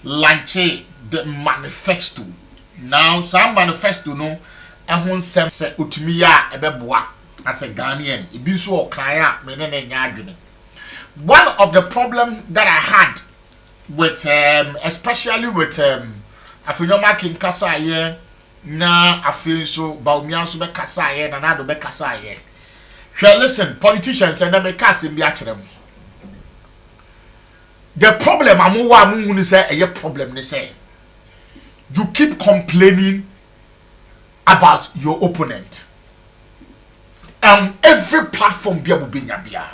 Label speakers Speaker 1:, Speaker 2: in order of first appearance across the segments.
Speaker 1: launche the manifesto. Now some manifesto no ehun sem se otumi ya ebeboa as a Ghanaian. Ibi so okaya me ne nya adwene. One of the problem that I had with especially with Afinyoma King Kasa ye na afin so Baumia so be kasa ye na do be kasa ye. Listen, politicians and me kasa bi akyerem. The problem amuwa amu say a problem ni say you keep complaining about your opponent. Every platform bia bia,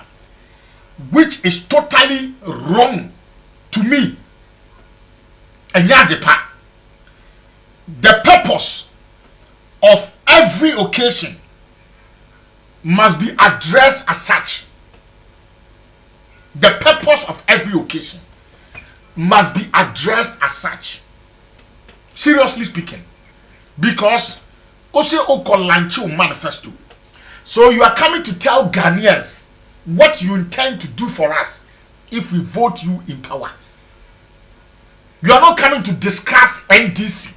Speaker 1: which is totally wrong to me. And the purpose of every occasion must be addressed as such. The purpose of every occasion must be addressed as such. Seriously speaking, because also Okolancho manifesto. So you are coming to tell Ghanaians what you intend to do for us if we vote you in power. You are not coming to discuss NDC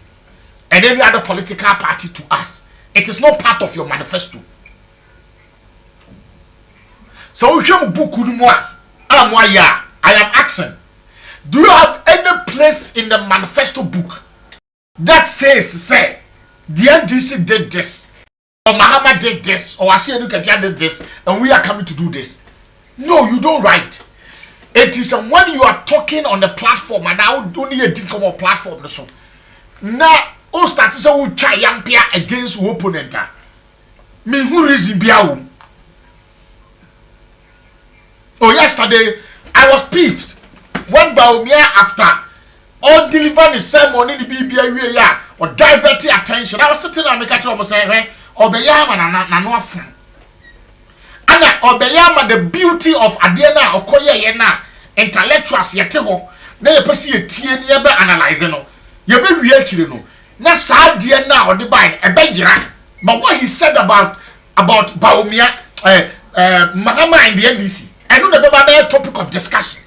Speaker 1: and any other political party to us. It is not part of your manifesto. So I am asking, do you have any place in the manifesto book that says, say, the NDC did this, or Mahama did this, or Asianu Katia did this, and we are coming to do this? No, you don't write. It is when you are talking on the platform, and I would only think of a platform. So now, all starts to try yampia against your opponent. Me who reason biaum. Oh, yesterday I was peeved when Baumia after all delivering the sermon in the BBA or diverting attention. I was sitting on the catch almost saying, hey, or the yaman and no fun. And obeyama the beauty of Adena or Koya Yena intellectuals yeteho na ye pesi ye tie ne ye be analyze no ye be wi akire no na sa de na o de ban e bengira. But what he said about Baumia Mahama and the NDC I know the other topic of discussion.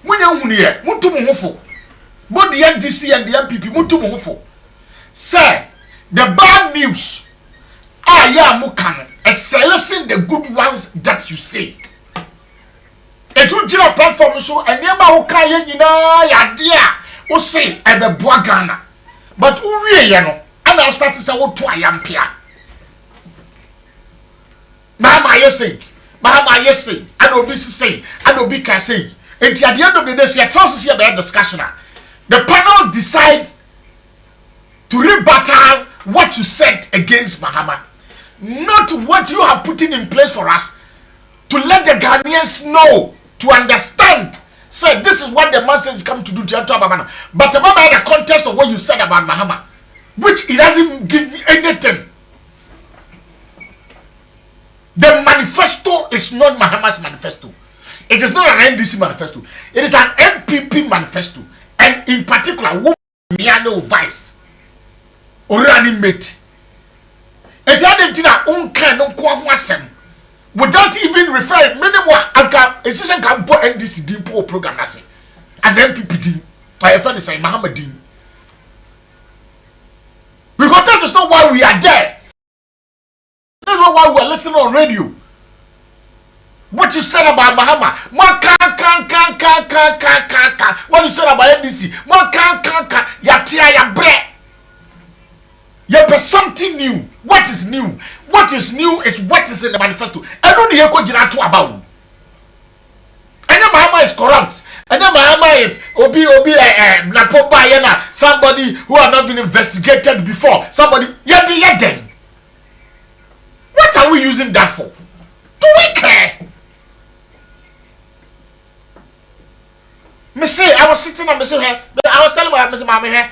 Speaker 1: When you hear mutu mo hofo both the NDC and the MPP mutu mo hofo say the bad news ya mukan listen the good ones that you say. It will give a platform so and never who can ya dear o say e be boa Ghana. But who we no and I start to say what to ayampia. Mama say, and obi say, and obi can say. And at the end of the day, see a trust here about discussion. The panel decide to rebuttal what you said against Mahama. Not what you have put in place for us to let the Ghanaians know, to understand. Say this is what the message come to do to Ababana. But about the context of what you said about Mahama, which it doesn't give me anything. The manifesto is not Mahama's manifesto. It is not an NDC manifesto. It is an MPP manifesto. And in particular, Miano Vice or running mate. And the other thing that without even referring many more a session can put NDC Dimpo program and MPP Dim. I have to say Muhammad Dim. Because that is not why we are there. That's not why we are listening on radio. What you said about Mahama, what you said about NDC, yatia ya bre. You something new. What is new? What is new is what is in the manifesto. I don't hear what you about. And then Mahama is corrupt. And then Mahama is somebody who have not been investigated before. Somebody yet. What are we using that for? Do we care? Me say I was sitting and me say I was telling my Mr. Mama here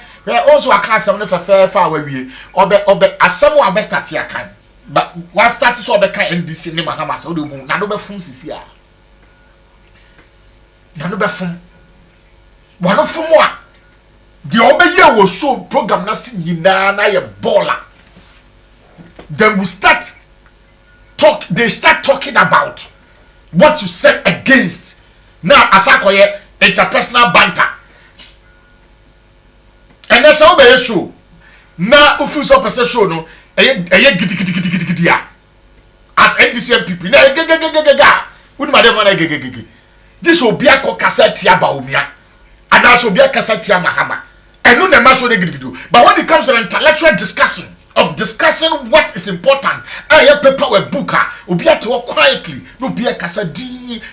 Speaker 1: also I can't say for far away or as someone best start here can. But what started so be kan NDC ne Mahama so do na no be fun sisi a. Na no be fun. Wa no fun mo a. The obeye wo show program na si nyina na ye baller. Then we start talking about what you said against. Now asakoye interpersonal banter. And that's how they show. Now, if you saw person show no, giddy as NDC people. Now, wouldn't madam this will be a cassette baumia, and also be a cassette mahama. And no, the master do. But when it comes to the intellectual discussion of discussing what is important, I have paper with booker, will be to walk quietly, no be a cassette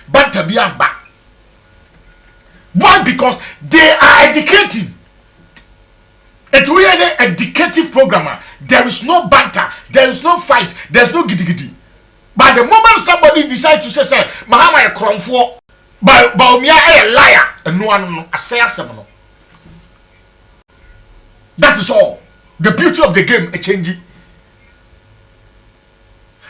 Speaker 1: banter biamba. Why? Because they are educating. It will be an educative programmer. There is no banter, there is no fight, there is no giddy. But the moment somebody decides to say, Mahama a cromfo, Baumia a liar, and no one a say seminal. That is all. The beauty of the game is changing.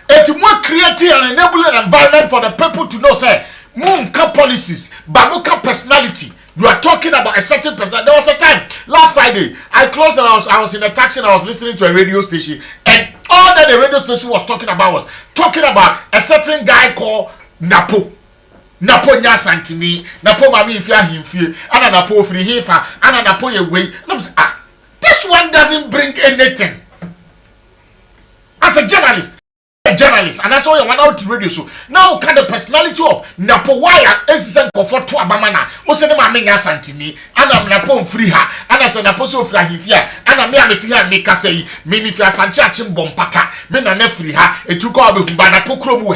Speaker 1: It's more creative and enabling environment for the people to know, say, Munka policies, Bamuka personality. You are talking about a certain person. There was a time last Friday I closed and I was in a taxi and I was listening to a radio station, and all that the radio station was talking about a certain guy called Napo nya santini, Napo mami ifya himfie, ana Napo free hifa, ana Napo ye way. And I'm saying, this one doesn't bring anything. As a journalist, and that's why you went out to radio show. Now, kind of personality of Napo wire is sent for to Abamana. What's the name of Santini? And I'm Napo free her, and as a Napo so free here, and I'm here make us say, Mimi Fia Sanchachim Bompaka, men are free her, it took all of Napo Cromo.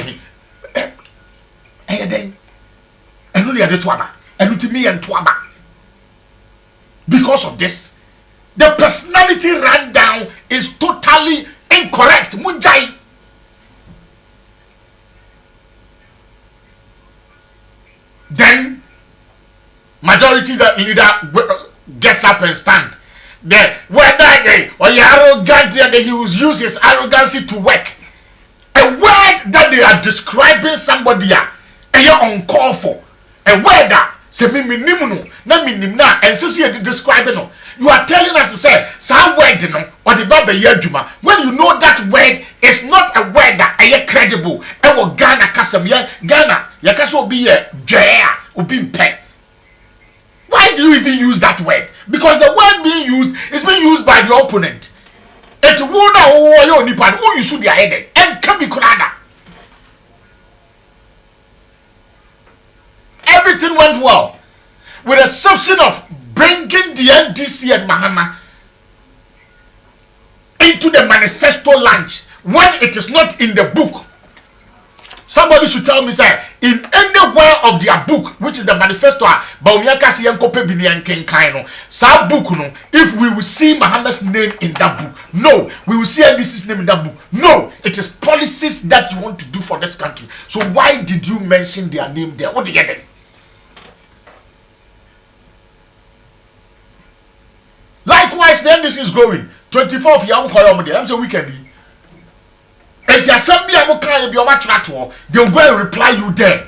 Speaker 1: Then, and only at the Twaba, and to me and Twaba. Because of this, the personality rundown is totally incorrect. Munjai. Then majority that leader gets up and stand there. Whether they or you arrogant, and he will use his arrogancy to work. A word that they are describing somebody and you're uncalled for. A word that say minimum na minimum and so you describing no. You are telling us to say some word no or the Bible yejuma when you know that word is not a word that are credible. E wo Ghana kasam ye Ghana ya kaso be ye jaya obi mpe. Why do you even use that word? Because the word being used is being used by the opponent. It will not oh you nipa who you should be headed and can be kurada. Everything went well, with the exception of bringing the NDC and Mahama into the manifesto lunch when it is not in the book. Somebody should tell me, say, in anywhere of their book, which is the manifesto, if we will see Muhammad's name in that book, no, we will see NDC's name in that book. No, it is policies that you want to do for this country. So why did you mention their name there? What do you get them? Likewise, the NDC is growing. 24th year, I'm saying weekend. And the assembly, they'll go and reply you there.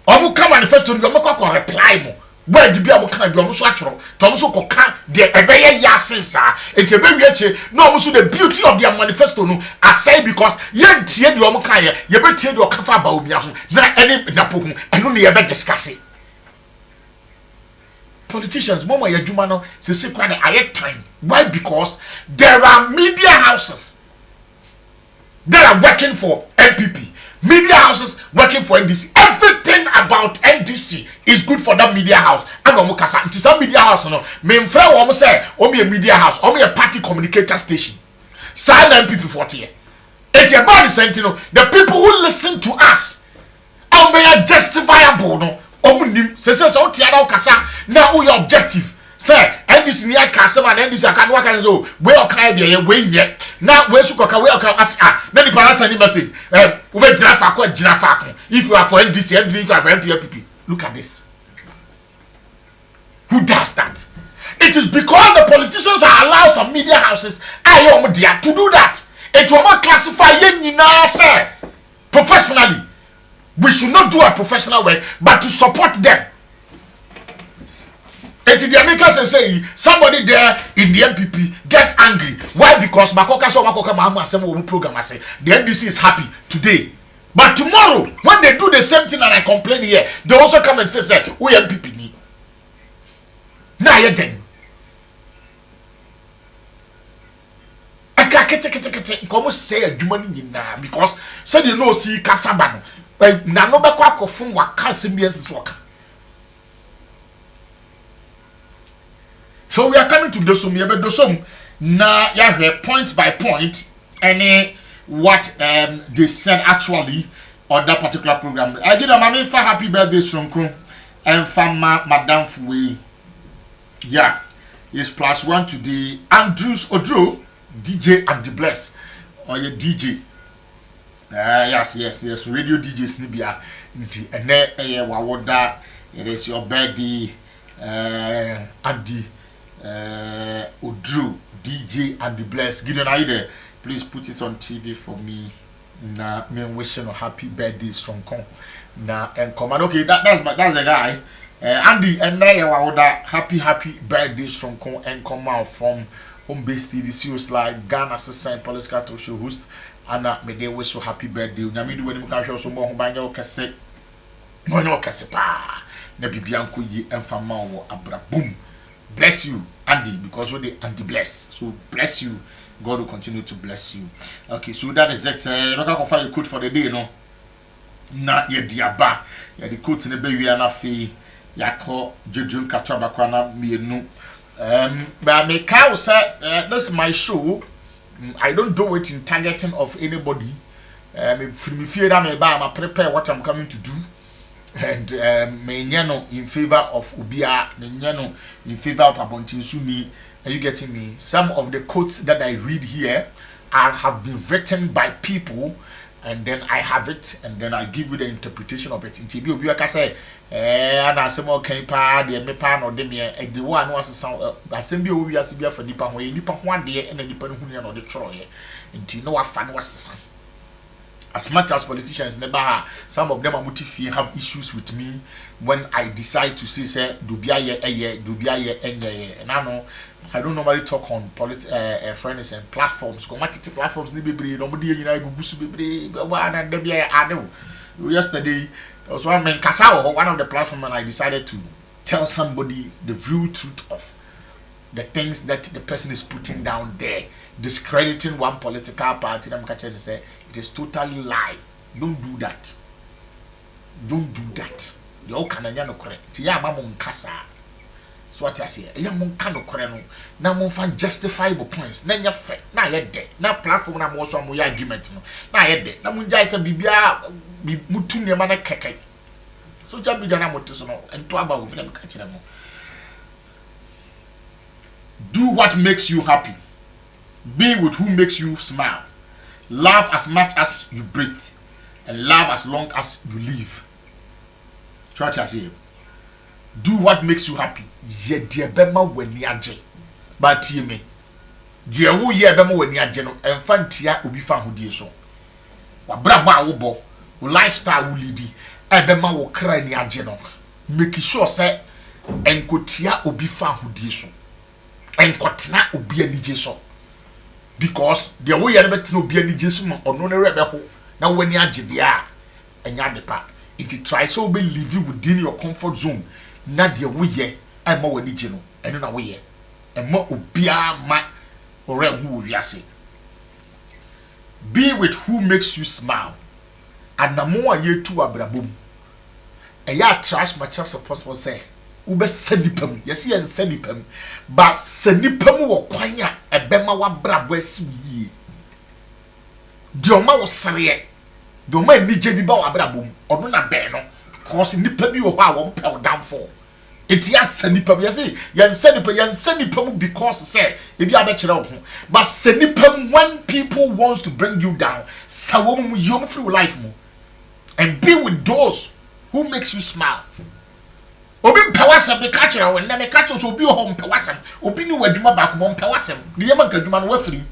Speaker 1: I'm come manifesto, you're not going to reply more. Where the people can do almost natural. Thomaso can the Ebeye Yasinsa. It's a baby, no, also the beauty of their manifesto. No, I say because you tear the Omokaya, you better tear your kafa baumia, not any Napu, and only ever discuss it. Politicians, Mama Yajumano, say quite a time. Why? Because there are media houses that are working for MPP, media houses working for NDC. Everything about NDC is good for that media house. And Omukasa, it is a media house. No, me friend almost say, "Omi a media house, omi a party communicator station." Sign MPP 40. It's about the sentinel. The people who listen to us, are justifiable. No. Say so tiara kasa na who your objective say NDC near kasema and NDC can work and so we all kind be we yet now we su koka we all as na the parents send message we girafa ko girafa if you are for NDC and if you are for MPP. Look at this. Who does that? It is because the politicians are allowed some media houses to do that. It will not classify say professionally. We should not do a professional work, but to support them. And the Americans say somebody there in the MPP gets angry. Why? Because Makoka so Makoka Mahama Assemble program. I say the NDC is happy today. But tomorrow, when they do the same thing and I complain here, they also come and say, we are people. Now you're done. I can't come say a human now because said you know see Casabano. But now no back of phone what can't see me as work. So we are coming to the sum, you do some now you have point by point any what they said actually on that particular program. I did a mammy for happy birthday Sonko and from Madame Foué. Yeah, it's +1 today. Andrews Odro, DJ and the Bless. Or your DJ. Yes. Radio DJs Nibia. And then Wawoda. It is your birthday. Andy Odro, DJ and the Bless. Gideon, are you there? Please put it on TV for me. Nah, me wishing a happy birthday from Kong. Nah, and come on. Okay, that's the guy. Andy and happy birthdays from Kong and come out from home-based TV series like Ghana Se Sen political talk show host and may they wish you happy birthday. Nyami do when you can show some more banyo kase no kase pa na bibianko yi emfama wo abra boom. Bless you Andy because we the Andy bless. So bless you. God will continue to bless you. Okay, so that is it. You can find a quote for the day, no? Na ye diaba. Ya the quote in the baby and afi Yako Jujun Kachabakwana Mienu. But I make out say this is my show. I don't do it in targeting of anybody. From me fear that I prepare what I'm coming to do. And menyano in favor of Ubia, menyano in favor of Abontin Suni. Are you getting me? Some of the quotes that I read here have been written by people. And then I have it, and then I give you the interpretation of it. In TB, you can say, and I say, okay, pa, the me pan or the me, the one was a sound. I send you we are severe for Nippon, where Nippon 1 day and then Nippon who are the Troy. And you know what fun was the sun. As much as politicians never have, some of them are motivated have issues with me when I decide to say, Dubia, and I know. I don't normally talk on friends and platforms. Community platforms, nobody yesterday, there was one man, one of the platforms, and I decided to tell somebody the real truth of the things that the person is putting down there, discrediting one political party. I'm catching and say it is totally lie. Don't do that. Don't do that. The old Canadian correct. Tia mamon kasa. So what I say, young mon cano coreno, now mon find justifiable points, then your friend, now you're dead, now platform na more some argument, now you're dead, now mun jai say bibia be mutunia mana keke. So jabi dana motisono and to about them catch them. Do what makes you happy. Be with who makes you smile. Laugh as much as you breathe, and laugh as long as you live. So what I say. Do what makes you happy. Ye dear bema when yaje. But ye me. Dear who ye bema when yaje no enfantia ubi fan who dear so. Wa braba wobo. Lifestyle will lead. Ebema wo cry ni yaje no. Make sure say enkotia ubi fan who dear so. Enkotina ubi ani je so. Because dear wo ye never tin ubi ani je so or no rebe ho. Na when yaje dia enya depa. It try so be live within your comfort zone. Na de wo ye ai ma wani gye no eno na wo ye e ma obia ma ore hu wiase. Be with who makes you smile. Anamo aye tu abrabom e ya trash much as possible say wo be sanipam yes ye sanipam ba sanipam wo kwanya e be ma wa brabo asi yi de o ma wo sere de o ma ni gye bi ba wa brabom odo na be no cause nipa bi wo ha wo pel down for it yes nipa bi say yan sanipa mu because say e bi abekere wo ho but sanipa when people wants to bring you down sawo mu yom free life mu and be with those who makes you smile. Obi mpewasem be ka kire wo na me ka kire so obi ho mpewasem obi ni wadwuma ba ko mpewasem ne yema kadwuma no wafiri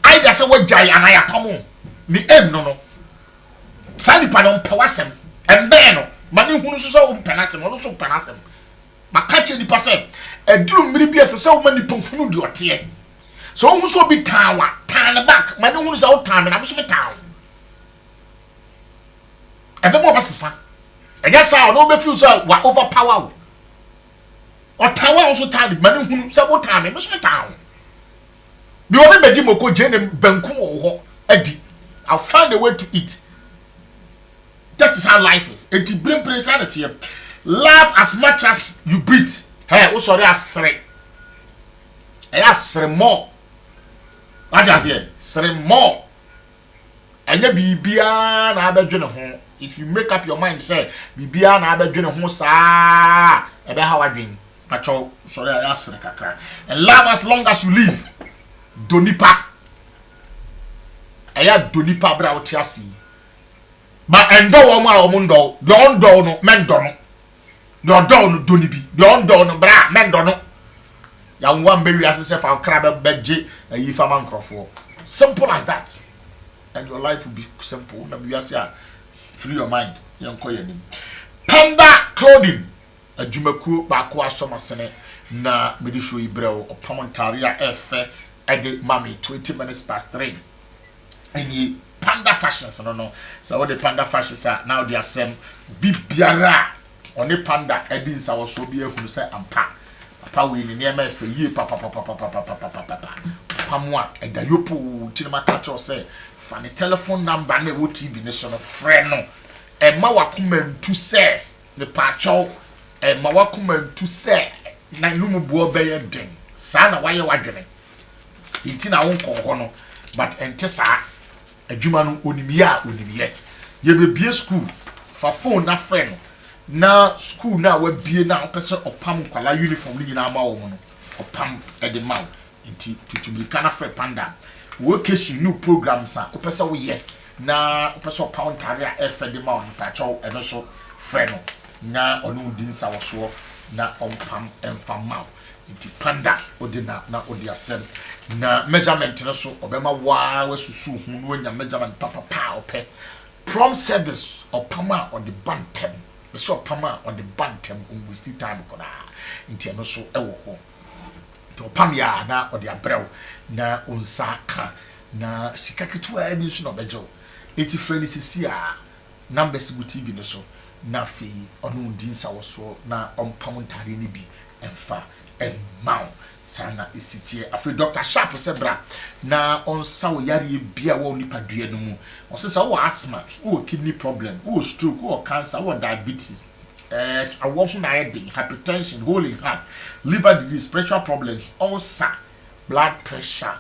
Speaker 1: ai da se wajai anaya pamo ni em no sanipa no mpewasem embe no mani hunu so so mpenasem no so mpenasem makache ni pase eduru mmiri bi ese wo mani ponhunu di ote so hu so bi tan wa tan back mani hunu so tan na so me tan ebe mo basesa enya sa no be feel so wa overpower o tawa so tade mani hunu se wo tane me so tawo bi wo be beji moko je ne banku wo ho adi I'll find a way to eat. That is how life is. It bring insanity. Laugh as much as you breathe. Hey, what's sorry as three? More. What just here? 3 more. And you be na abedwene ho. If you make up your mind, say bibia na abedwene ho sa. Ebe how I dream. Pacho sorry as kakra. And laugh as long as you live. Donipa. Aya donipa bra otiasi. Ba endo wo ma omundo. De ondo no mendo no. De ondo no donibi. De ondo no bra mendo no. Ya wan be wiase se fa kra beje ayi fa man krofo. Simple as that. And your life will be simple. Na wiase a free your mind. Yanko yanim. Panda clothing. Adwumakuo ba ko asomasene na medi show ibreo opamontaria efe ede mami 20 minutes past 3. Any panda fashions no so what the panda fashions are now they are same bibiara on the panda edin sa so bi ehunu say ampa papa we ni near me fe yie papa pamwa edayopo tinema tacho say fa ne telephone number na wo TV ne so no friend no e ma wakomantu say ne pacho e ma wakomantu say na numu bo be ye den sa na waye wadwene intina won konko no but ente sa adwuma no onimiye ye be bie school fa phone na friend na school na wa bie na opese opam kwala uniform ni nyina ma wo no opam e de ma nti tutubi kana friend panda vocation new programs a opese wo ye na opese opam ntare a efe de ma wo pa chaw e no so friend no na onu din sa wo so na opam emfa ma nti panda odina na odiasem na measurement no so obema wa wasusu hu no nya measurement papa ope prom service opama on the bantem me so opama on the bantem on still time koda nti no so ewo ho to opam ya na odi abrew na onsaka na sikaketu a bi so no bejo eti friend sisi a numbers bu TV no so na fi onu din sa wo so na ompam ntare ni bi emfa and mount sana isitie afi Dr. Sharp sebra na onsa wo yare bia wo nipa dua no mu osesa wo asthma wo kidney problem wo stroke wo cancer wo diabetes awo hu na yede hypertension hole in heart liver disease pressure problems ulcer blood pressure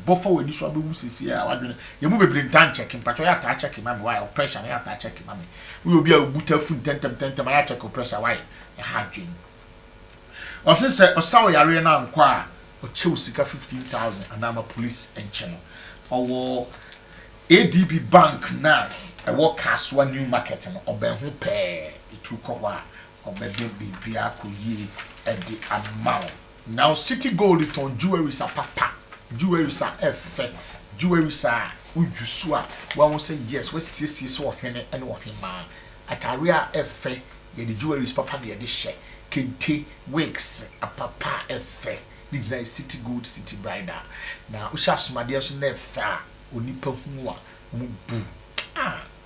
Speaker 1: bofo we ni so abewu sisi a wadwene ye mu bebre ntan checking pato ya ta checking mami why pressure na ya ta checking mami we obi a buta fu tentem ya check pressure why e ha dwen Osese osawo yare na nkwa a ochew sika 15,000 anama police encheno owo ADB bank na ewo kaswa new market no oben ho pe itu kowa obede bibia koyi edi amount now city gold ton jewelry sa papa jewelry sa efe jewelry sa ujusu a wa say yes we siesie so ohene ene ohema atare a efe ye di jewelry papa de ye hye kente wigs a papa efe ni na city gold city bridal na usha somade so na efe a onipa hu a mu bu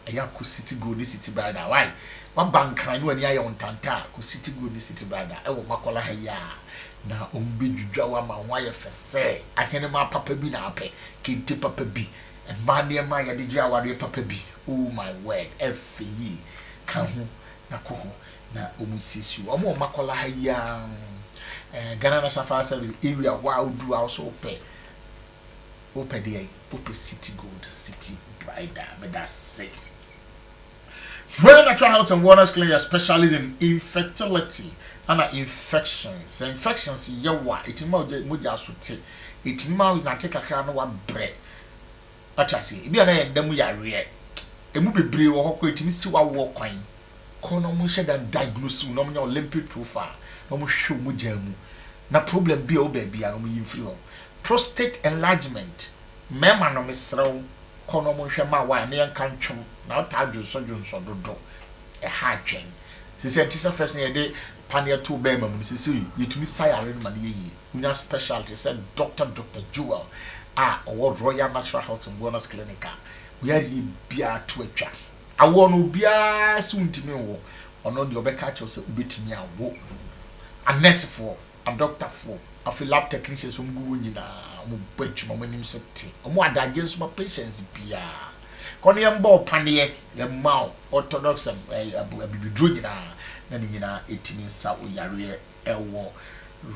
Speaker 1: eya ko city gold city bridal why wa bankran no ani aye ontanta ko city gold city bridal e wo makola ha ya na ombedwudwa wa ma ho aye fese ahene ma papa bi na ape kente papa bi e ma ne ma ya de gya ware papa bi oh my word efe yi ka ho na ko na omusisi omo makola haya Ghana National Fire Service area wa odu also open there open city gold city bridal but that's safe. Royal Natural Health and Wellness Clinic specializes in infertility and infections yawa itima moja sote itima na take akra no wa bre achase ibi na yendam yare emu bebre wo hokko itimi si wa wo kwan kono mo hye dan diagnose no mo nya Olympic profile no mo hwe mo jamu na problem bi o ba bia no mo yimfiri ho prostate enlargement mema no mesrew kono mo hwe ma wa na yanka ntwom na ta adwonso dodo e ha adwen sisi antisa first na yede panel to be mam sisi yetumi sayare no ma ne yi unya specialty said Dr. Jewel Royal Natural Health and Wellness Clinic we are bia to a trap. I want to be soon to me or not the catch us bit me a walk. A nurse for a doctor for a lab technicians who go in a bet my winning city. A more against my patients bia. Conium ball pandier, a mouth orthodox and a baby drugina, then in 18 South Yaria, Elwo.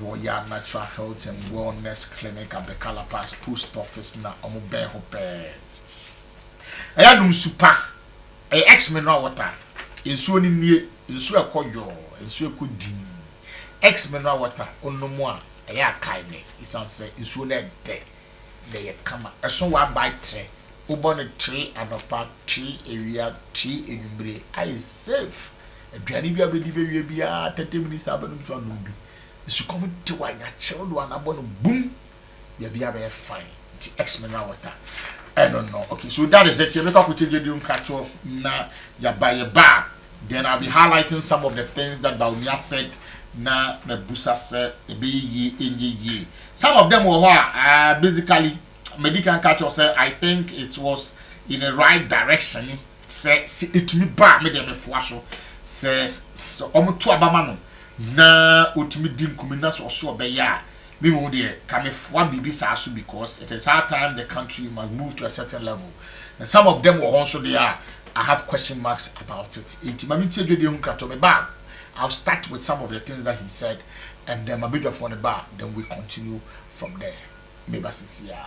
Speaker 1: Royal Natural Health and Wellness Clinic at the Calapas Post Office na omo ben hope. Aya num super. X-Men no water. Ensuo ni nie, ensuo ekoyo, ensuo ekodi. X-Men no water onomo a aya kai ne. Isan say ensuo na de. Na ye kama. Eso wa buy tre. Ubo ne tre anopa, tre area, tre enumbre. I safe. Aduane bia be di be wie bia 30 minutes abanu so anu bi. You come to one child one about boom, you'll be fine. The X-Men water. I don't know. Okay, so that is it. You make up with you catch off na ya buy a bar. Then I'll be highlighting some of the things that Baumia said. Na the Busa said be ye. Some of them were basically medical catch off said I think it was in the right direction. Say it me bar me them so say so to abamano. Na utimi di nkumina so obeya me mo de kamefwa bibi saso because it is hard time the country must move to a certain level and some of them were also there. I have question marks about it. Intimami tieje de hunkato me ba. I'll start with some of the things that he said and then my bit of on the bar, then we continue from there. Maybe sisia.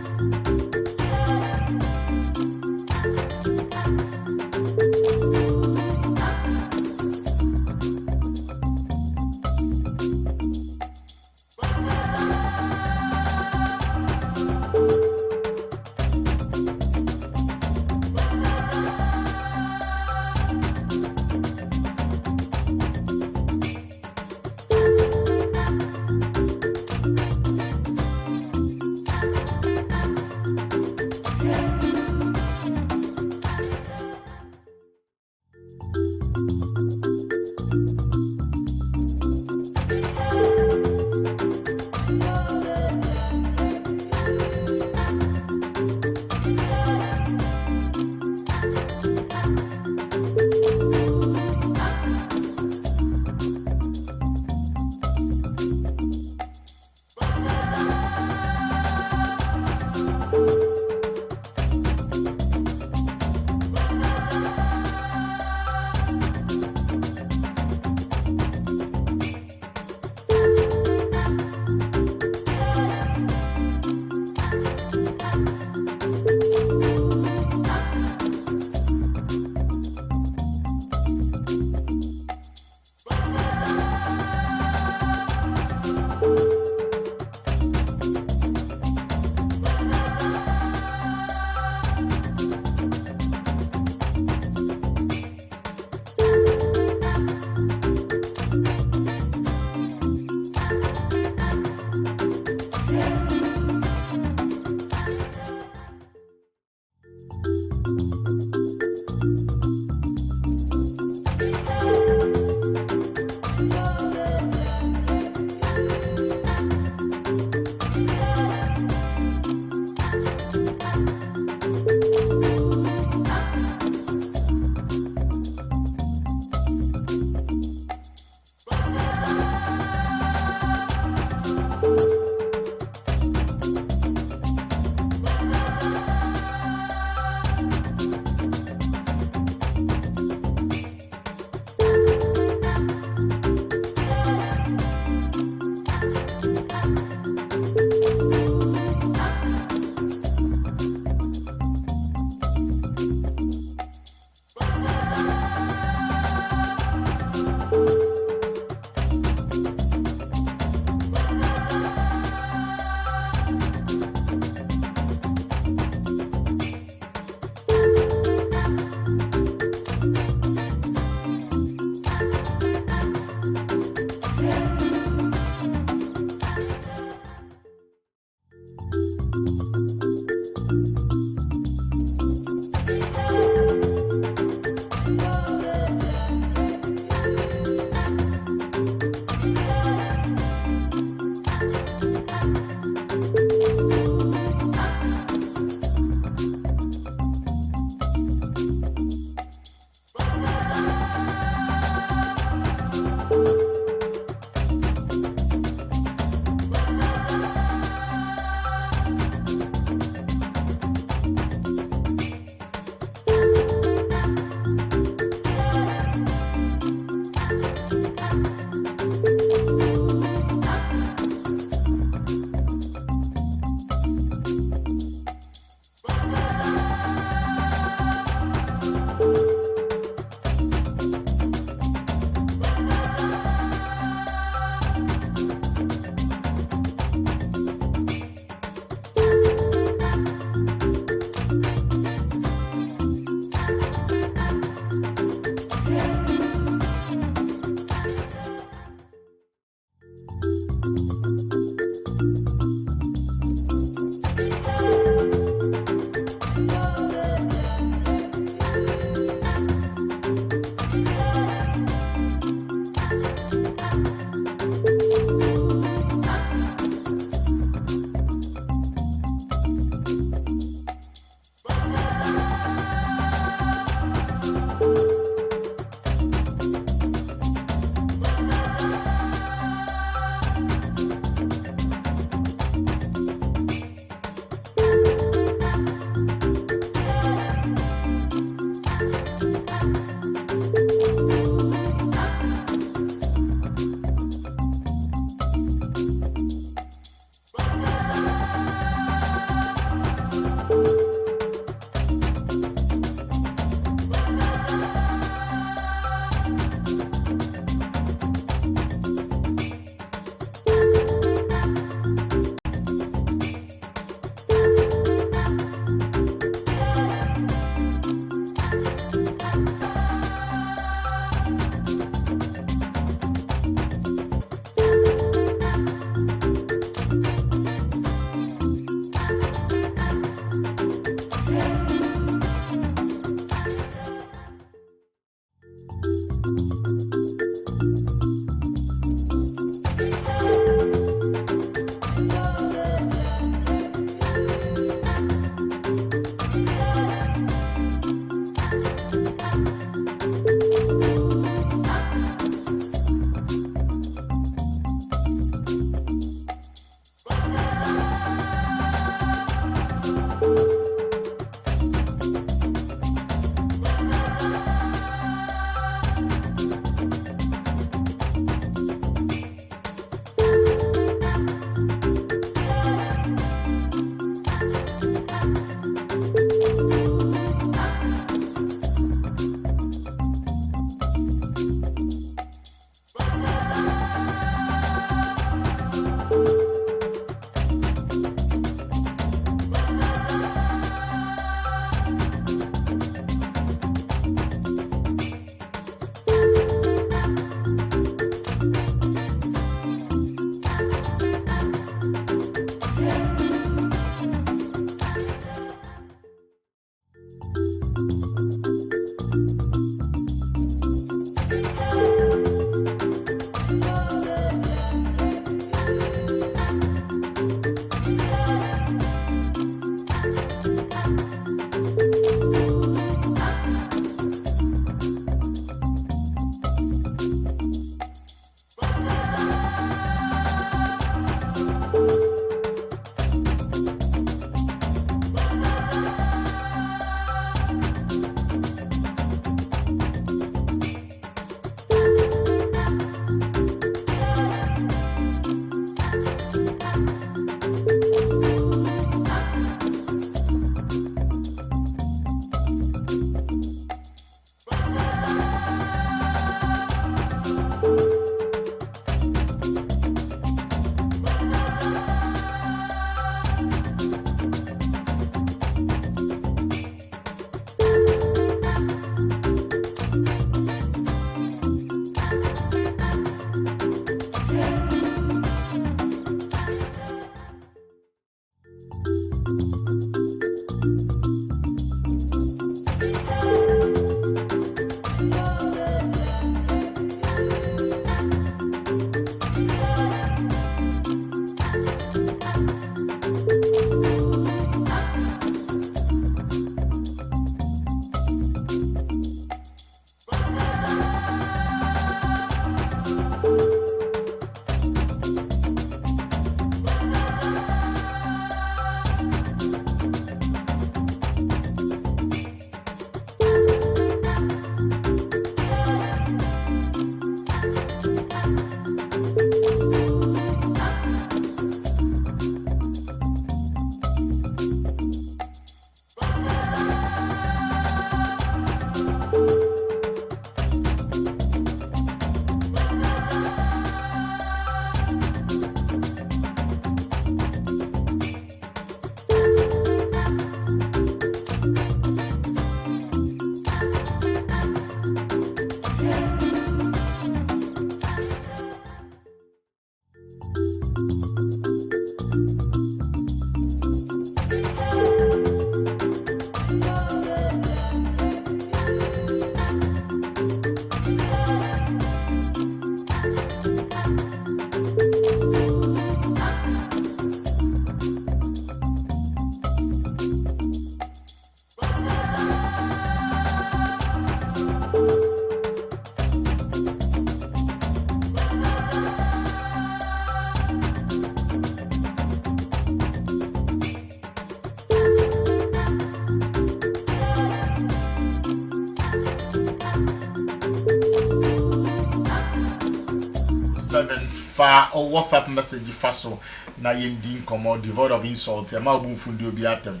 Speaker 1: fa or WhatsApp message fa so na yendi come devoid of insult e ma obu fundi obi atem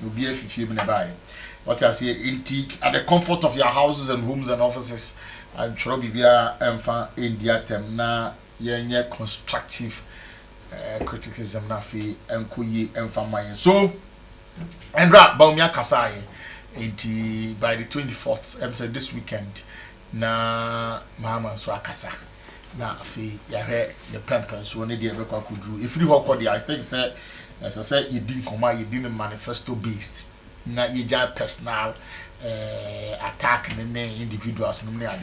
Speaker 1: obi afifie me na bai what I say at the comfort of your houses and homes and offices and try bibia emfa India tem na yenye constructive criticism na fi enkoyi emfa man so Andra Baumia Kasai by the 24th said this weekend na mama so akasa na fi yare the pampers so ne dey be kwa kudru if you hokọ dey I think say as I said you didn't come out you didn't manifesto based na you just personal attack and individuals and that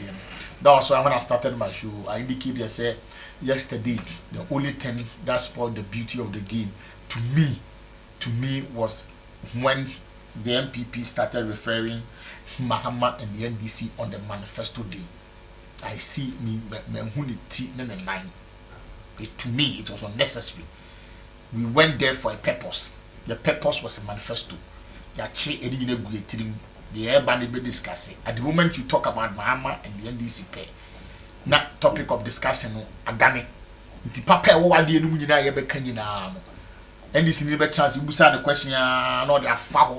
Speaker 1: was why when I started my show I indicated say yesterday the only thing that spoiled the beauty of the game to me was when the MPP started referring Mahama and the NDC on the manifesto day. I see me to me it was unnecessary. We went there for a purpose. The purpose was a manifesto. The everybody be discussing. At the moment you talk about Mahama and the NDC not topic of discussion adane. The papa what the new nyina ye be kanyina. NDC ni be chance you the question no dey afa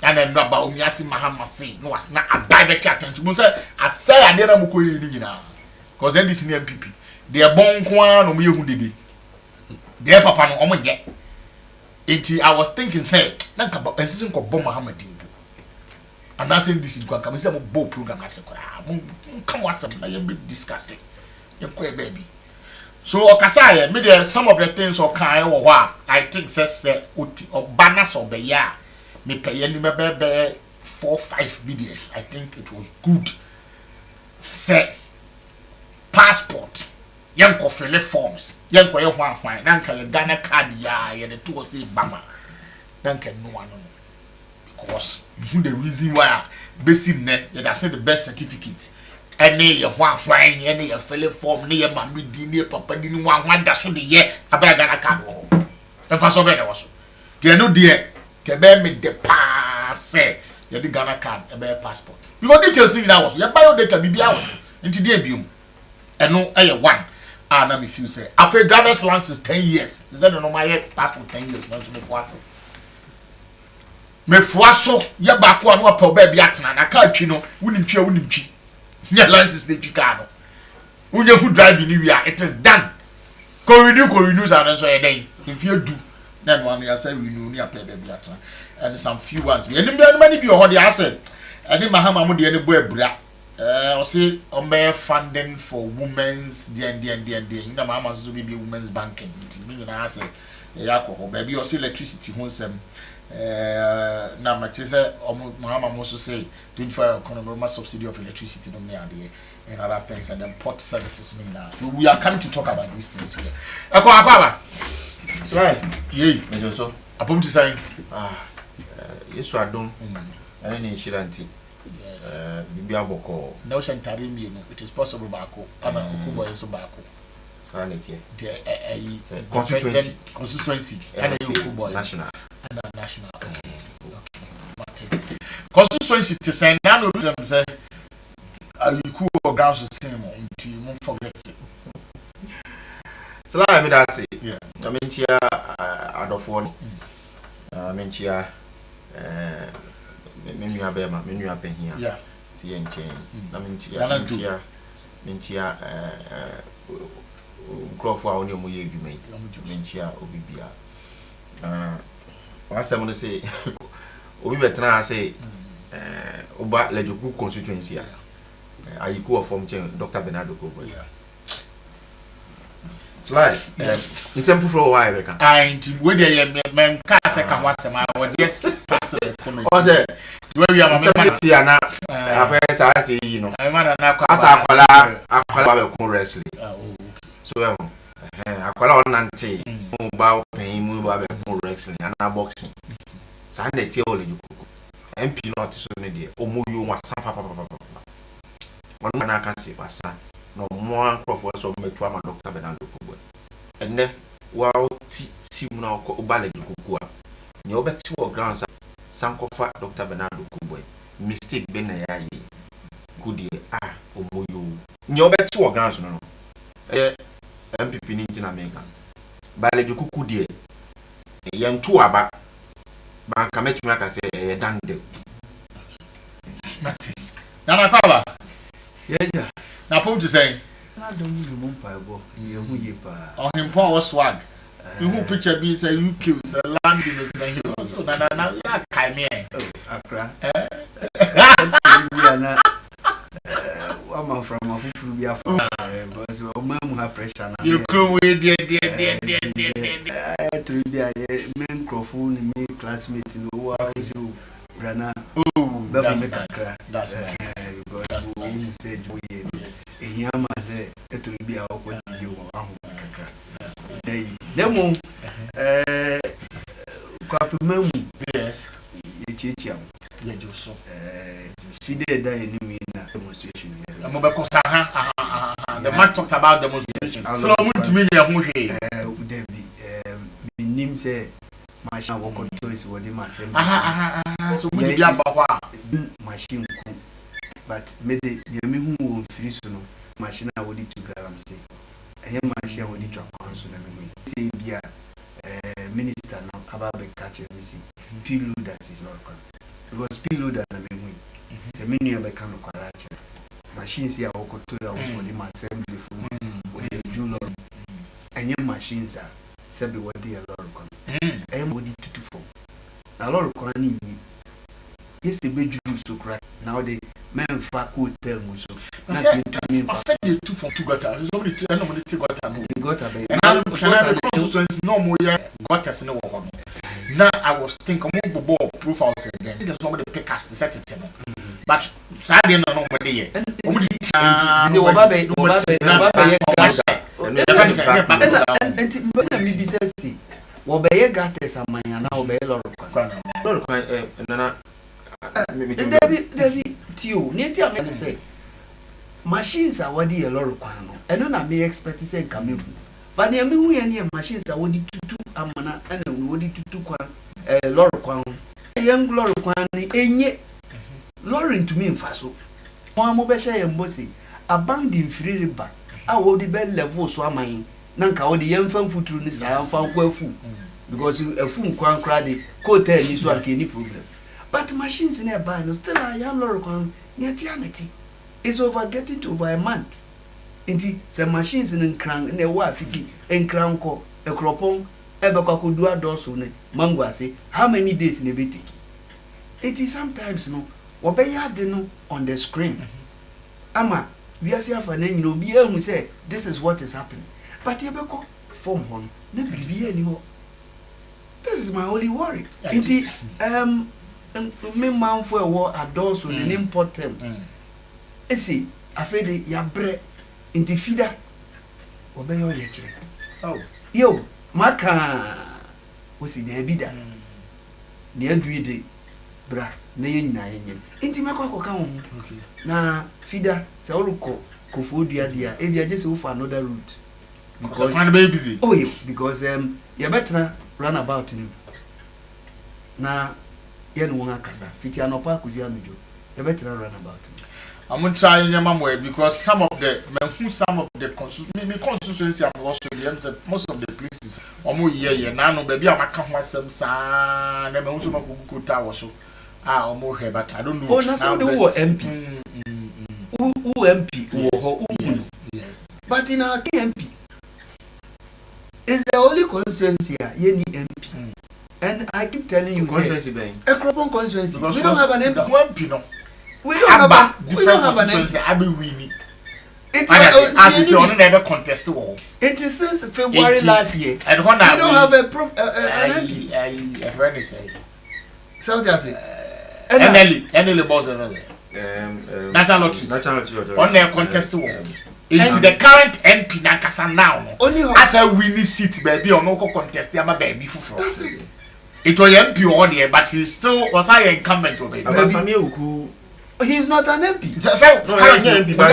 Speaker 1: and then no about Omiasi Mahama say no was not a direct attention. You say I say I na mukoyi ni nyina. Cause NDC ni MPP. They are born kwa no me hu dede. They papa no omo nye. Enti I was thinking say na nka ensisin ko bom Mahama dimbu. And I say this is going to come a bold program. I said, come on, some be discussing. You baby. So, Okasaya, maybe some of the things or kind or what I think says or banners of the year. Me pay any 4-5 videos. I think it was good. Say passport. Young coffee forms. Young for your one, Nanka Ghana card, ya, and the 2 say Bama. Nanka no one. Because the reason why basic net that's not the best certificate. Any your one wine, any your fellow form, near mammy, near papa, didn't want that's what the year about Ghana card. If I saw better was. Dear no dear, can bear me the pass, say, the Ghana card, a bear passport. You got details in hours, your biodata be out into debut. And no, one. Now if you say, after driver's license 10 years, is that no my passport 10 years, not 24 hours. Me fwaso ye baako anu apa oba bia tena na ka atwi no wunim twi nya license de twi ka no unye hu driving ni wi it is done ko renew sa so ye den mfie du na no anu ya say renew ni apa bia tena and some few ones we any many bi o ho de ase any Mahama mo de ne bo abura o say o me funding for women's and na Mahama so be women's banking me na ase ya ko ba bi o say electricity ho nsem na matese Mahama also say 24 economic subsidy of electricity no near there and other things and then port services no now. So we are coming to talk about these things here. Akwa right ye mejo so apom ti say yesu adom ene ni shiranti bibi aboko na o shantare mi no it is possible baako ama kukubo yeso baako sanity the constituency and kukubo national okay Martin constituency to send down to them say you cool grounds the same until you won't forget it.
Speaker 2: So I mean that's it. Yeah. I mean here adofo I mean here menu abema menu apehia. Yeah. See enchen. I mean here Crawford only mo ye adwuma. Mean here obibia. What I'm going to say, we better say, about Lejoku constituency. Are you go from Dr. Bernardo Kobo? Slide, yes. It's simple for a while. I whether you men cast a can watch them, I was just pass the comment. Where you are, I say, you know, I'm not wrestling. So, Aquala Nante, mobile pain, mobile wrestling, and boxing. Sunday, theology. MP not so many, or move you want some papa. One man I can see, son. No more prophets of Metrama Dr. Bernardo. And then, while Simona Obale Kukua, no bet 2 grounds, Sankofa Dr. Bernardo Kubwe, mistake Benayai, good year, Omoyo. No bet 2 grounds, no. MPP ni ntina meka bale de kuku de yentu aba banka metumi aka se dande
Speaker 1: Mate. Na kwaba.
Speaker 3: Yeah.
Speaker 1: Na pom to say.
Speaker 3: Na don you mum pa go. Ye hu ye pa.
Speaker 1: Oh him Paul swag. You who picture be say UK say land in the say so na ya kai me.
Speaker 3: Oh, Accra. I'm from Afufuru because we mum have pressure now.
Speaker 1: You crew with the
Speaker 3: to be a men microphone me classmate no so Brana.
Speaker 1: Oh,
Speaker 3: That's
Speaker 1: because
Speaker 3: we said we yama say it will be our what you are. Demo kwapemam
Speaker 1: yes.
Speaker 3: Echichiam.
Speaker 1: Yeah, just so.
Speaker 3: Fide da enemy na demonstration.
Speaker 1: The man talked about demonstration. So I want to mean
Speaker 3: would there be name say machine work on toys what the man
Speaker 1: so we be about
Speaker 3: machine but me the me who free so no machine I would to garam say I machine would to council na me say bia minister no about be catch me see pilu that is not because pilu that na me say me no be kan kwarache machines here work to ya was the assembly for with the jeweler and machines are said what they are lot I am what to for a lot of corny yes the bed so crack now the men fa could tell me so
Speaker 1: I said you two from two gutters somebody to nobody take gutter and I constituency no more gutters no one now I was thinking more ball profiles again there's somebody pick us the set it but sadly no nobody yet
Speaker 3: Obey gates a man and obey Lord.
Speaker 2: Nana
Speaker 3: David Tio, Natia may say machines are what a lot of quano, and then I may expect to say coming. But near me, we any machines are what to amana and what to Lord Quan, a young Lord Quan, and yet Lauren to me in Faso. One mobile and bossy, abounding free river. I will the bell level so am I. Nanka o the young fan foot in this I found well food because a fool quan craddy could tell you so any problem. But machines in a buy still a young lord near tianity is over getting to over a month. Indeed, some machines in crown in a wife and crown call a cropon ever could do a dorsone mango say how many days in a bit. It is sometimes no obey no on the screen. Ama we are here for an angel be able to say this is what is happening. But you go form one, never be anymore. This is my only worry. Indeed, me man for a war at doors with an import term. See, I feel ya bread into feeder. Obey your lecture. Oh, yo, Maka was it the bidder? Near Druid, bra, nayin nayin. Into my cock come. Na feeder, Sauluko, Kofodia, dear, if you just for another route.
Speaker 1: Because I'm very busy.
Speaker 3: Oh, yeah, because you better run about him. Now, you know, Casa, Fitiano Park was young. You better run about him.
Speaker 1: I'm going to try in your mom way because some of the constituency of Australia, most of the places, almost year, now, baby, I'm a come with some son, and also my good tower. So, almost here, but I don't know.
Speaker 3: Oh, that's how they were MP. Who MP?
Speaker 1: Yes.
Speaker 3: But in our MP. It's the only constituency here, any MP. And I keep telling you, a crop constituency. We don't have an MP. We don't have an MP.
Speaker 1: I be winning. As you say, on never contest the war.
Speaker 3: It is since February last year.
Speaker 1: And when
Speaker 3: I don't have an MP.
Speaker 1: A friend is saying.
Speaker 3: So just it.
Speaker 1: NLE boss National Lottery. On their contest the war. Into the current MP Nankasa now. Only as a winning seat, baby, or no contest, I'm a baby for.
Speaker 3: That's it.
Speaker 1: It was MP on here, but he still was I incumbent of it.
Speaker 3: He's not an MP.
Speaker 2: So, MP, but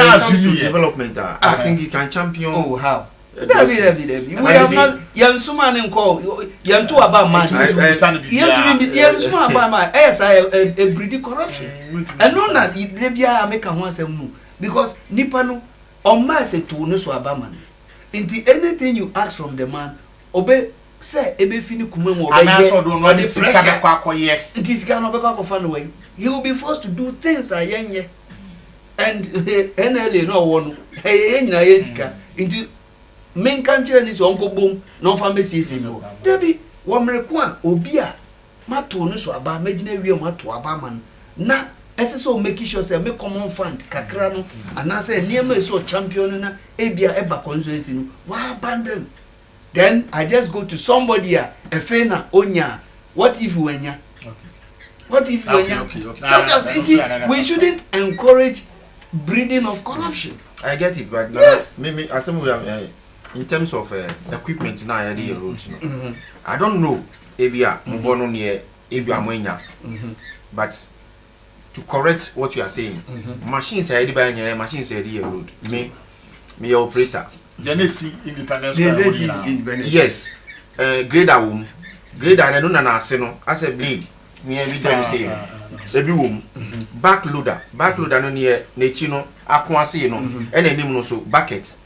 Speaker 2: development. I think he can champion.
Speaker 3: Oh, how? David. We have not young Suman and call young two about man. Young Suman by my as I a breedy corruption. And no, not the Bia make a once a move because Nipano. On my say to no so abaman. Into anything you ask from the man, obey. Say ebe fini kuma mo
Speaker 1: obey. And also do not pressure kwa koye.
Speaker 3: It is gonna be kwa fan way. He will be forced to do things ayenye. And NLA no one. Hey, nyina yesika. Into main country ni so onko bom no fa mesiesie no. Debi wo mreku a obi a mato no so aba magina wie mato aba man. Na ese so make sure say make common fund kakra no anase niema so champion na ebia eba constituency no wa abandon. Then I just go to somebody a fena onya. What if we nya? Okay. What if we nya? Sometimes we shouldn't encourage breeding of corruption.
Speaker 2: I get it, but
Speaker 3: yes.
Speaker 2: Maybe as we are in terms of equipment now, I don't know ebia mbono near ebia mwenya. But to correct what you are saying, machines are by machines are the road. Me operator.
Speaker 1: Genesis independence.
Speaker 2: Yes. Grader womb. Grader no na ase no as a blade. Me every time say ebi womb. Backloader no near nechi no akwase no ene nim no so bucket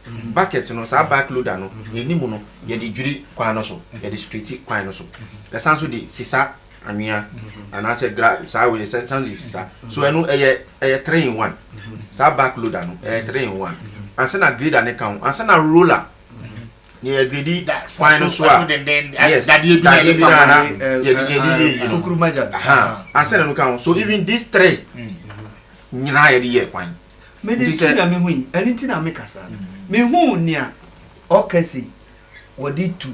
Speaker 2: no sa backloader no nim no ye di dwiri kwan no so ye di straight kwan no so the sanso di sisa anwia and as a sa we the sanso di sisa so eno eye 3 in 1 sa backloader no 3 in 1 ansa na grader ne kan ansa na roller ni agredi kwan no so yes that ye bi
Speaker 3: okurumaja
Speaker 2: ansa na no kan so even this 3 nyina ye di ye kwan
Speaker 3: medicine na me hu anything na me kasa me hu nia okasi wodi tu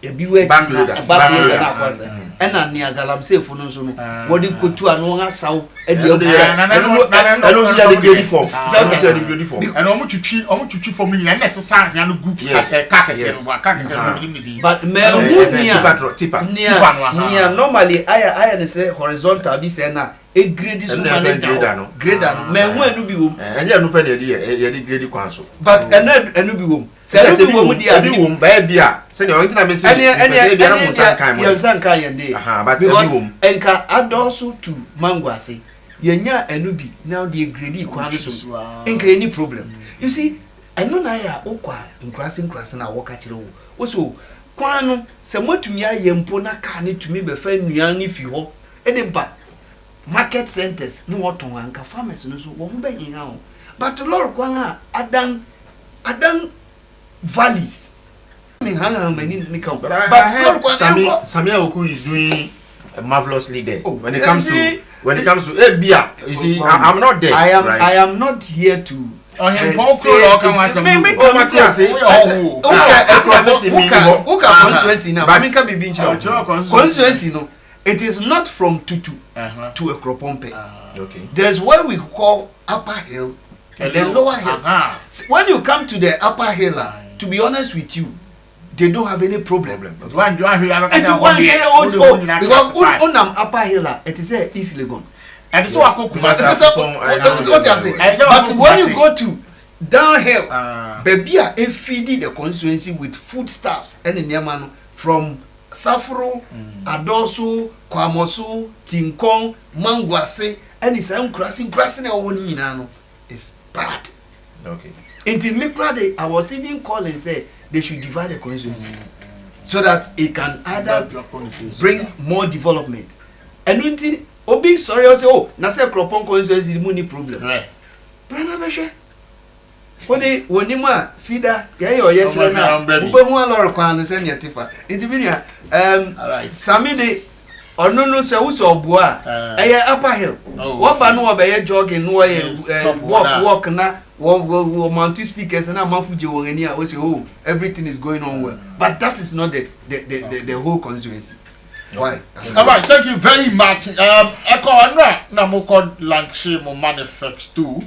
Speaker 3: ebiwe
Speaker 2: backloader
Speaker 3: na kwasa ena nia galamsey fu no so no wodi kotu anu nga saw e de
Speaker 2: eno ya the grade form the grade form
Speaker 1: eno omutwitwi form ni na sesa nya no gu ka kese no ka kese no di
Speaker 3: but me hu nia normally aya ne say horizontal bi say na e grade so man grader no me hu enu bi wo
Speaker 2: enye no pe na ye di grade kwan so
Speaker 3: but enu bi wo say enu bi wo mu dia
Speaker 2: bi wo ba bia say no ntina me say bi na mo san kan mo
Speaker 3: ye san kan ye dey
Speaker 2: but bi wo
Speaker 3: enka adosu to mangwase yenya enu bi now the grade kwan so enka any problem you see enu na ya okwa nkrasi na wo ka kire wo so kwan no se motumi ayempo na ka ne tumi be fa nua ne fi ho e de ba market centers no woton anka farmers no so wo be yin ha but lord kwan a adan valleys me hanga many me come but lord kwan
Speaker 2: Samia Oku is doing marvelously there when it comes to ebia you see I'm not there
Speaker 3: I am not here to constituency no it is not from Tutu to Ekropompe.
Speaker 2: Okay.
Speaker 3: There's what we call upper hill and then lower hill. When you come to the upper hill, to be honest with you, they don't have any problem.
Speaker 1: But one
Speaker 3: because on upper hill, it is East Legon.
Speaker 1: And so what
Speaker 3: you say. But when you go to downhill, baby, if feeding the constituency with foodstuffs and in Yaman from Safro, Adosu, Kwamosu, Tinkong, Mangwase, and it's crossing is bad.
Speaker 2: Okay.
Speaker 3: Until Mikrade, I was even calling and say they should divide the constituency so that it can either bring more development. And until Obi sorry, I say, oh, Nasa Kropon constituency is money problem. Right. Brana when you feeder, yeah, or yet, Lord Kwan and Yatifa. Interview, Sammy de or no, so bois, upper hill. What banu obey jogging, no walk na, mount two speakers and a Mafuji and here also, oh, everything is going on well. But that is not the whole constituency. Why?
Speaker 1: All right, thank you very much. Echo Anra, Namoko Lankshimo Manifesto.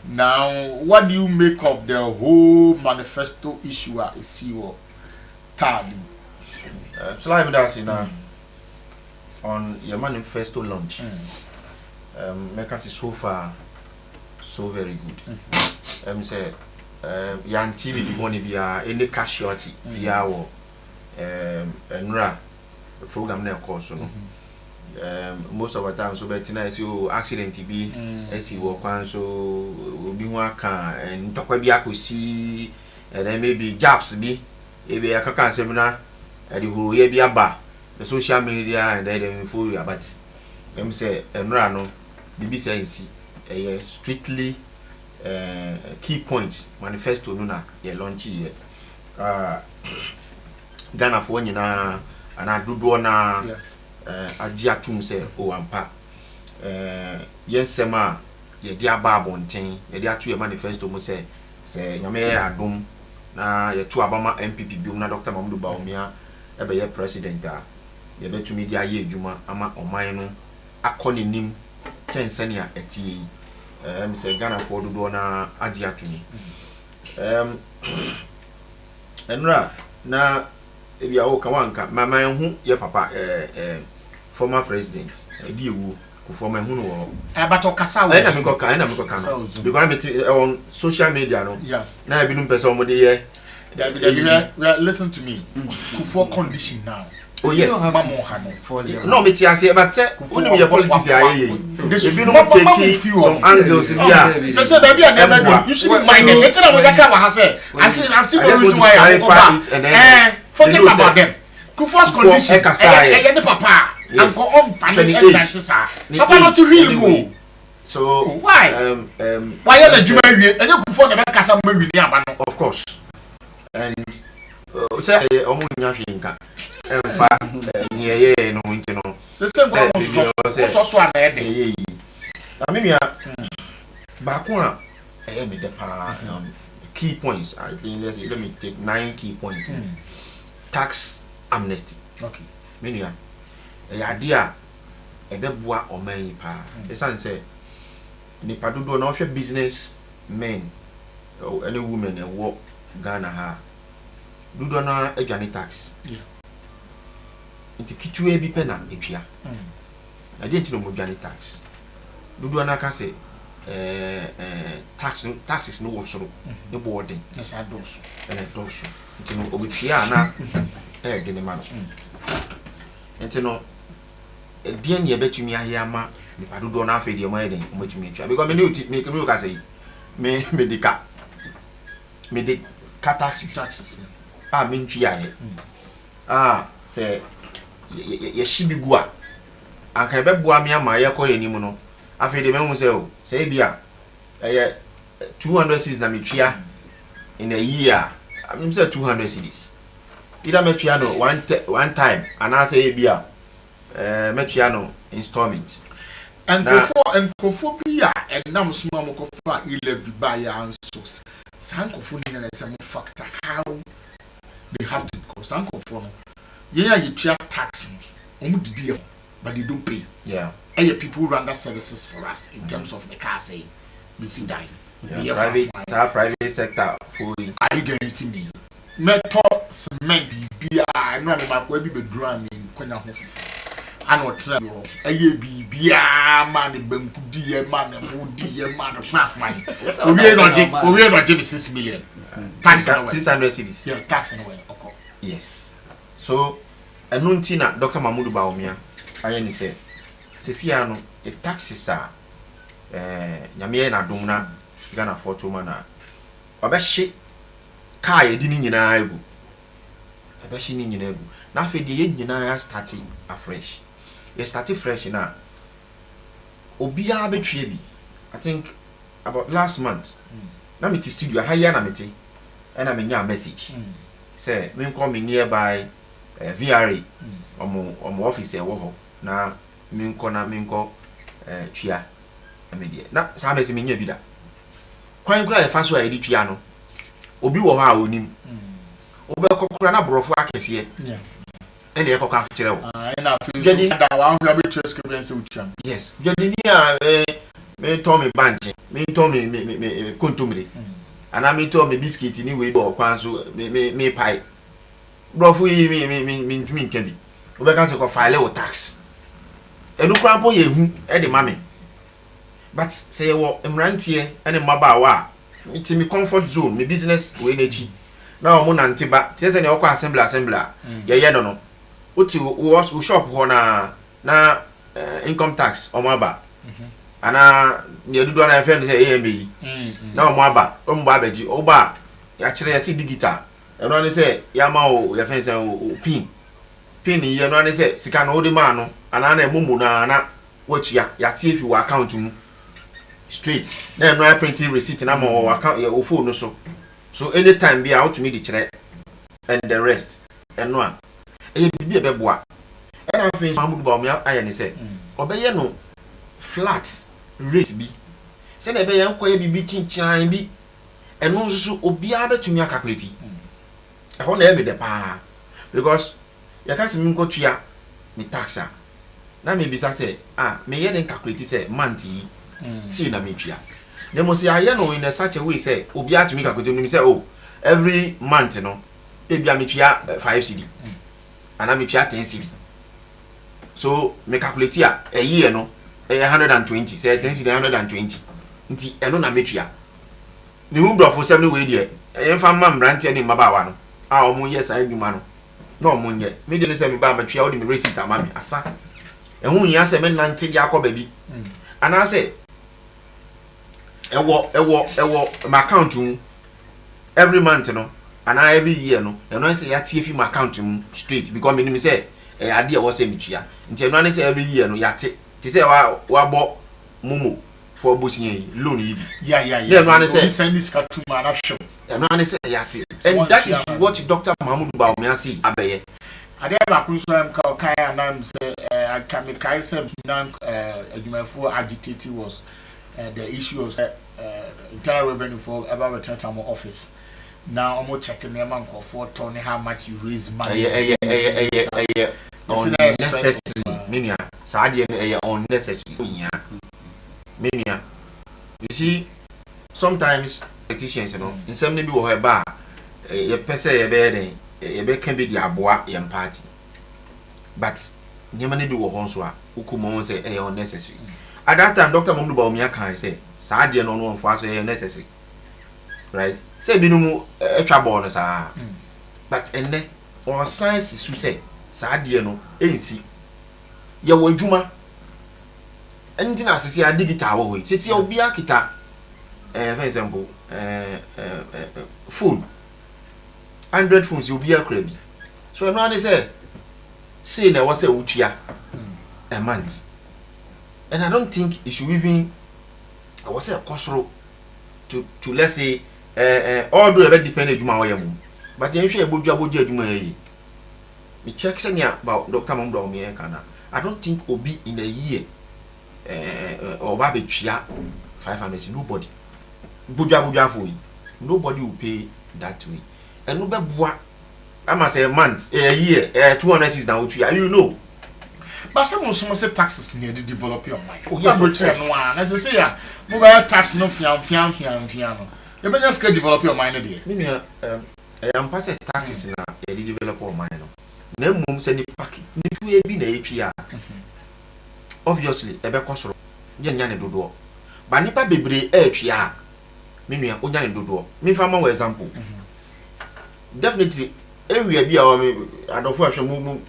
Speaker 1: Now, what do you make of the whole manifesto issue at CEO Tadi?
Speaker 2: So I'm dancing on your manifesto launch. Make us so far so very good. Say young TV be one be any casualty be our NRA program na course no. Most of the time so betina is you accident be esi wo kwan so obi ho aka ntokwa bi akosi and then maybe jobs be maybe a can seminar at the who ye be aba the social media and then for you but them say no bibi say strictly key points manifesto no na ye launch here Ghana for nyina ana dodo na agi atum say o ampa yensema ye dia ba abonten ye dia to ye manifesto mo say nyame adom na ye to abama MPP bi na Dr. Mamudu Bawumia ebe ye president a ye betumi dia ye adwuma ama oman no akọ nim chensani a etie say Ghana for dodo na agi atumi enra na ebia o kawanka mama hu ye papa former president di ewu ku former hu no
Speaker 1: but okasa
Speaker 2: wo na me ko kana because me on social media no na e bi no pese o mo de ye
Speaker 1: listen to me for condition now.
Speaker 2: Oh yes, no, me tia say but say only your politics aye. If you no take some angles here.
Speaker 1: So baby I never you should mind them. It's not we can wa say. I see no reason why I forget about them. Kufuor's condition. The papa. I'm go on financial finances. Papa not to real go.
Speaker 2: So
Speaker 1: why you the juma wie and you Kufuor never kasa mo wi ni aba no.
Speaker 2: Of course. And say omo nya hwenka. Emfa ye no nti no.
Speaker 1: The same go so na e dey.
Speaker 2: Na me nua ba ko a me de pa key points. I think let me take 9 key points. Tax amnesty.
Speaker 1: Okay.
Speaker 2: Me nua ade a ebeboa oman yi pa. E san say ni padodo na ohwe business men or any women e wo Ghana ha. Dodo na adwane tax.
Speaker 1: Yeah.
Speaker 2: Nti kitwe bi pe na etwia. Ade nti no mo dwane tax. Dodo na ka se taxes no wo soro. Ne boarding.
Speaker 1: Yes, I do so.
Speaker 2: Doso. Nti no obetwia na de ne ma no. Nti no de ne betumi aye ama ni padodo na afa de mo eden mo betumi etwia because me ka say me de taxes. Me ntwia ye. Say ye shibi gu a anka beboa me ama ye kɔ yanim no afi de mehu say o say bia 200 cedis na metwia in a year. I'm say 200 cedis either metwia no one time and I say bia metwia no installment
Speaker 1: and kofo bia and nam suma mo kofa 11 buy answers sankofo ni na say mo factor how they have to go sankofo no yeah, you try tax but they don't pay.
Speaker 2: Yeah.
Speaker 1: And the people who render services for us in terms of the car saying, we see dying.
Speaker 2: Private sector fully.
Speaker 1: Are you getting me? Metal cement beer, I know about where people drum in Quena. I know tell you, a beer man, Benkudia man, and Woody man of money. We are not 6 million. Tax
Speaker 2: 600 cities.
Speaker 1: Yeah, tax away.
Speaker 2: Yes. So, anunti na Dr. Mamudu Bawumia aye ni say sesia no e taxes a nyame na dom na Ghana for to man na obehye car ye di ni nyina egu obehye ni nyina egu na afi de ye nyina ya start afresh ye start fresh na obia betwe bi I think about last month na me studio ha ya na meti na me nya message say me call me nearby VRA omo office e wo ho na minko twia amedie na sa mesi menya bi da kwan kura e fa so a edi twia no obi wo ho a onim obe kokura na brofo akese ene e kokka kire wo
Speaker 1: na fi so da wa ho abi trace experience utwa
Speaker 2: yes jodi ni a me to me banche me to me kontomire ana me to me biscuit ni we do kwan so me pie brofo yi me nkabi obe kan se ko file o tax enu kran po ye hu e de mame but say wo emrantie ene mabaawa nti me comfort zone me business we na chi na o mu na ntiba tie se ne okwa assembly ye no oti wo shop ho na income tax o maba ana ne dudu na fe no say AME na o maba o mba abaji o ba ya kyerɛ ya si digital ɛno ne sɛ ya ma o ya fɛn sɛ o pin yɛ no ne sɛ sika no wode ma no ana na emumu na watua ya tie fi wa account mu straight na ɛno a printing receipt na ma o account o phone no so anytime be out to me di kyerɛ and the rest ɛno a ɛyɛ bibi ɛbɛboa ɛna afei Mahmoud ba ɔmo ayɛ ne sɛ ɔbɛyɛ no flat rate bi sɛ na ɛbɛyɛ nkɔyɛ bibi kyinkyan bi ɛno nso so obiara bɛtumi acalculate ɛhɔ na ɛyɛ me de paa because yɛka sɛ menkɔtua me tax a na mebisa sɛ meyɛ ne calculate sɛ month yi sei na metua na mo sɛ ayɛ no in such a way sɛ obiara tumi calculate no sɛ every month no ebia metua 5 cedi ana metua 10 cedi so me calculate a year no 120 say 10 cedi 120 nti eno na metua ne hu brofo 7 we die yemfa mam brante ne mabawa no a omo ye sa adwuma no na omo nye me de ne se me ba metua o de me receipt ama me asa ehu nya se me nante dia akọ baby ana se ewo my account every month no and every year no eno say ya tie fi my account straight because me say ade e wo say metua nti eno say every year no ya te say wa bo mumu for bosinye loan yi
Speaker 1: yeah
Speaker 2: eno say
Speaker 1: send this cut to man show
Speaker 2: eno say ya te and that is what Dr. Mahmoud Bawumia say abeye
Speaker 1: ade ba kun so am ka kai anam say kai say nan adwumafo agitated was the issue of internal revenue for about return to office. Now I'm checking the amount of $4 how much you raise money.
Speaker 2: Unnecessary. Minia. Sadi unnecessary. Minia. You see, sometimes politicians, you know, in some maybe we have bar, a person can be the aboa in party. But you may do a honswa, who come say unnecessary. At that time, Dr. Mahmoud Bawumia can say, Sadi no one for us necessary. Right? Say binumu trouble no sa. But enne our science is to say Sadi no ensi. Ye wo adwuma. Enti na asese a digital wo we. Sisi obi akita for example phone 100 phones you be akra bi. So no ane say na was say utua a month. And I don't think it should even I was say kosoro to let's say all do ever depend adwuma wo yam. But yen hwe abodwa adwuma yi. Me check senya about Dr. Mahmoud Bawumia kana. I don't think obi in a year or ba betwia 500 nobody. Bodwa for you. Nobody will pay that way. And no be boa ama say a month, a year, 200 is now you know.
Speaker 1: But some say taxes need to develop your mind. Oh, yeah, as I say, yeah, mobile tax no fiam. You may just develop your mind there.
Speaker 2: Maybe I am passing taxes now, they develop your mind. No mum send it pack. Need to be the HPR. Obviously, a beckosro, Yan do. But nipa bebre HPR. Meaning, Oyan do. Me for my example. Definitely, area be our I don't know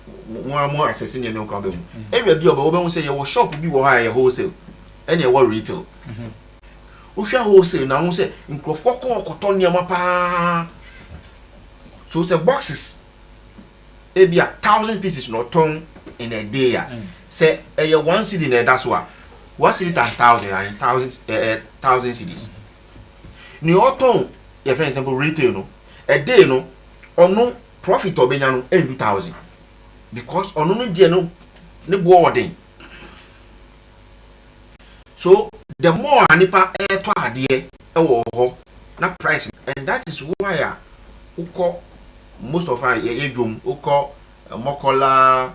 Speaker 2: more accessing your no problem. Area be about say your shop be higher wholesale and your retail. Usha wholesale now say in Crofoko Cotonia Mapa. So say boxes. It be 1,000 pieces not torn in a day. Say a 1 cedi in that's what. 1 cedi 1,000 cedis. New autumn, your for example, retail no a day no or no profit or benyano 2,000 because on no dear no boarding. So the more anipa to adie na price and that is why uko most of our edum uko mokola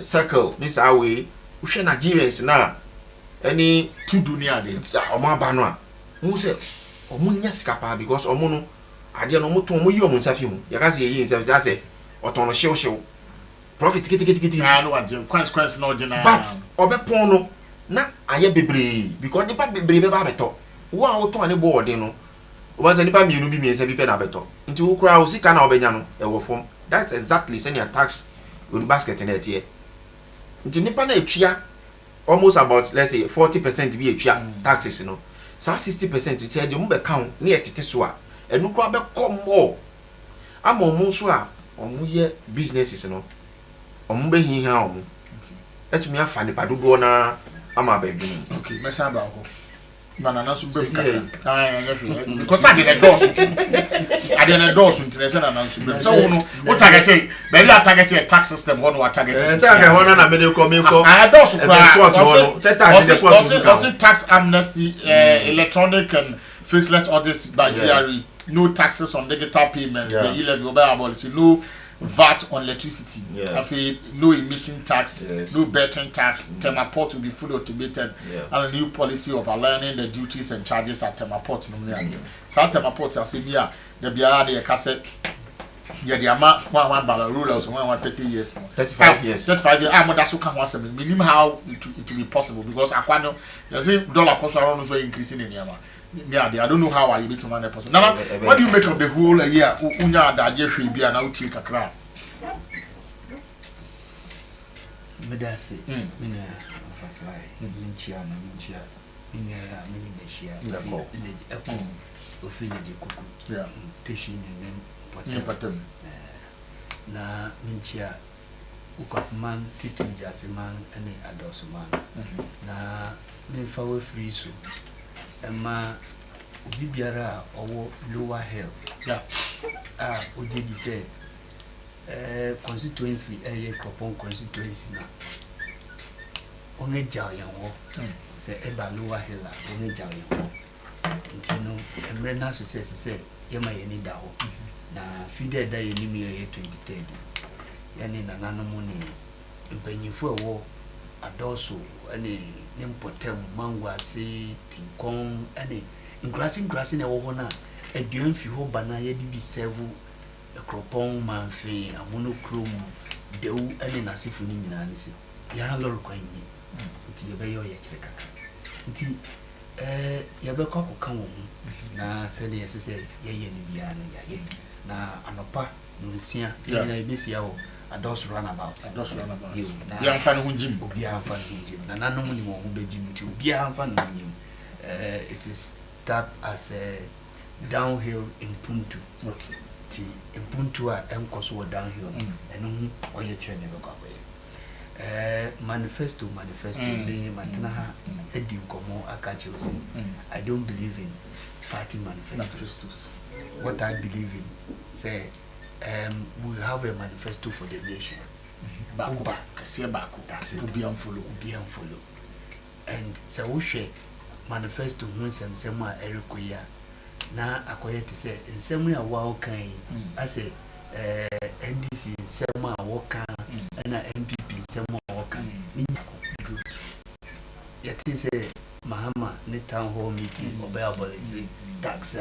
Speaker 2: circle this away we Nigerians na any
Speaker 1: two dunia dey
Speaker 2: omo ba no a who say omo nya sika pa because omo no ade no moto omo yi omo nsafi mu ya ka say yi nsafi ya say otono hyew profit kiti
Speaker 1: no what consequence no ordinary
Speaker 2: but obepon no na aye bebre because nipa bebre be ba beto wo a wo to ane board no wo say nipa mienu bi miensa bi pe na beto nti wo kura wo sika na obenya no e wo fom that's exactly say your tax on basket na etie nti nipa na etwia almost about let's say 40% be etwia taxes no so 60% you say the mo be count na etete so a enu kura be come more ama omo so a omo ye businesses no omo be hin ha omo etumi afa ni padodo na ama ba bi no
Speaker 1: okay mesa ba ho na so be because I did a dose I did a dose international na so be so no what target baby I target a tax system one what target
Speaker 2: say I want na me dey come
Speaker 1: I dose
Speaker 2: kwa say
Speaker 1: tax amnesty electronic and faceless audits by GRE no taxes on digital payments the e-levy over abolish no VAT on electricity. No emission tax, no betting tax. Temaport will be fully automated, and a new policy of aligning the duties and charges at Temaport. So at Temaport, I say, yeah, the BR cassette. Yeah, the amount one ballot rulers 30 years,
Speaker 2: 35 years.
Speaker 1: I'm not so come once a minimum how it will be possible because I know there's a dollar cost around is increasing in Yama. Yeah, I don't know how I be to manage person. Now, what do you make of the whole year? Unya da Jeffrey be an outie kakra.
Speaker 3: Medasi, mina fasai, minchia na minchia, mina mini meshia, village kuku.
Speaker 1: Yeah,
Speaker 3: tishi nene
Speaker 1: potem.
Speaker 3: Na minchia ukapman titu jasiman ene adosuman. Na minfawe free so. Emma Bibiara or Lower Hill.
Speaker 1: Yeah.
Speaker 3: Ojedi say constituency Cropon constituency na. Onge jayan wo. Say eba Lower Hill onge jayan wo. Ntino emrena so say yema yeni da ho. Na fide da yeni mi ye 2030. Yani nananom ni mpanyifo wo adoso ane nimpotem mangwa se tinkon ane ingrassi na wo hona aduan fi ho bana ye di bi serve ekropon manfe amonokrom dewu ane nasifu ni nyina ne se ya lor kwan ni nti ye be yo ye kire kaka nti ye be kwa koka wo na se de ye se ye ye ni bia no ya ye na anopa no nsia nyina ye be sia wo ados runabout you
Speaker 1: ya mfano hunjim
Speaker 3: obi amfano hunjim na nanom ni mo bejim ti obi amfano hunjim it is that as a downhill in Puntu.
Speaker 1: Okay,
Speaker 3: ti Puntu a enkoso downhill eno hu oye chere ne bekwa manifesto de matna ha edi nkomo akache osi I don't believe in party manifestos. What I believe in say we have a manifesto for the nation.
Speaker 1: Bakuba, kasi baku.
Speaker 3: That's it.
Speaker 1: Ubi follow.
Speaker 3: And so we share manifesto when some a erikoya na akoye te say in some way a wow kan as a NDC some a waka and MPP some waka. Good. Yet say Mahama ne town hall meeting obey tax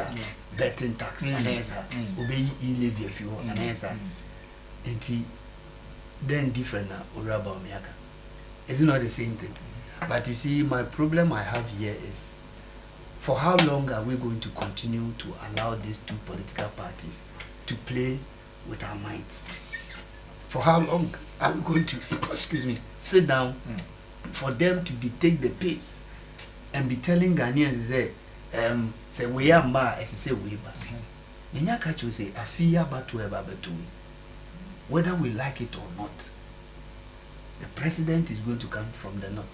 Speaker 3: betting tax and answer obey e-levy if you want an answer and then different na uraba omiaka. It's not the same thing. But you see, my problem I have here is for how long are we going to continue to allow these two political parties to play with our minds? For how long are we going to sit down for them to dictate the pace and be telling Ghanaians say we are ma as say we ba. Menya kacho say afia batu eba betu. Whether we like it or not, the president is going to come from the north.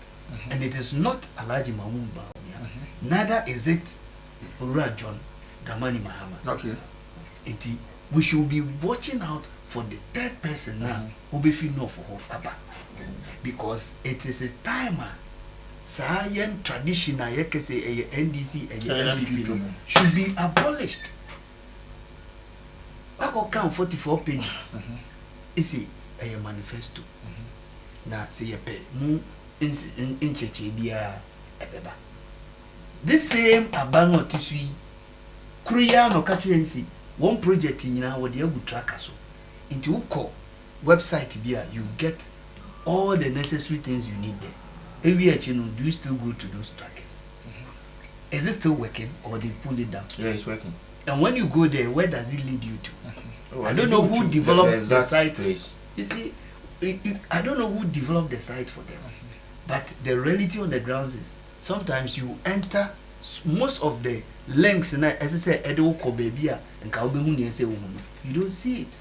Speaker 3: And it is not Alhaji Mahmoud. Neither is it Ura John Dramani Mahama.
Speaker 1: Okay.
Speaker 3: We should be watching out for the third person now who be feel no for Abba. Because it is a timer. Science traditional say NDC and MPP should be abolished. I can count 44 pages. It's a manifesto. Na say pay mu in cheche dia ebeba. This same abango tisui kuria no kachiensi one project nyina wo de agu tracker so. Into uko website bia you get all the necessary things you need there. Every do you still go to those trackers? Is it still working or they pull it down?
Speaker 2: Yeah, it's working.
Speaker 3: And when you go there, where does it lead you to? I don't know who developed the site.
Speaker 2: Place.
Speaker 3: You see, I don't know who developed the site for them. But the reality on the ground is sometimes you enter most of the links na as I say edo ko baby a nka obehu ne say wo you don't see it.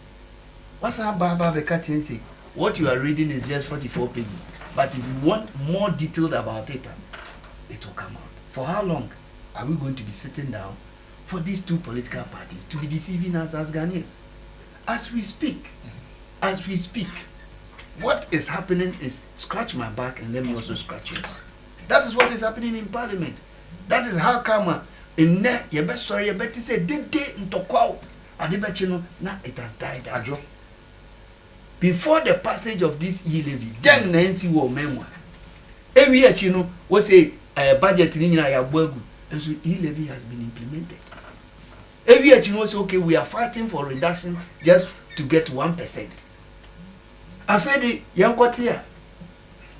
Speaker 3: What's up baba be catch and say what you are reading is just 44 pages, but if you want more detailed about it, it will come out. For how long are we going to be sitting down for these two political parties to be deceiving us as Ghanaians? As we speak, what is happening is scratch my back and let me also scratch yours. That is what is happening in Parliament. That is how come in there you best sorry you better say did ntokwa adebechino now it has died out. Before the passage of this e-levy, then Nancy will memoir. Every year, you know, we say a budget in Yabuagu, and so e-levy has been implemented. Every year, you know, say, okay, we are fighting for reduction just to get 1%. After the young quarter,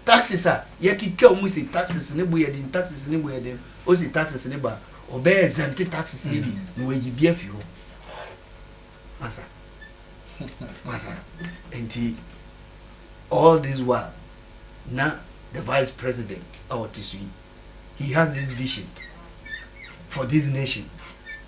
Speaker 3: taxes are, Yaki Kelmusi taxes, Nebuadin taxes, Nebuadin, Osi taxes, Neba, obey exempted taxes, Nebi, no way you be a few. Massa. Massa, and all this while, now the vice president, he has this vision for this nation.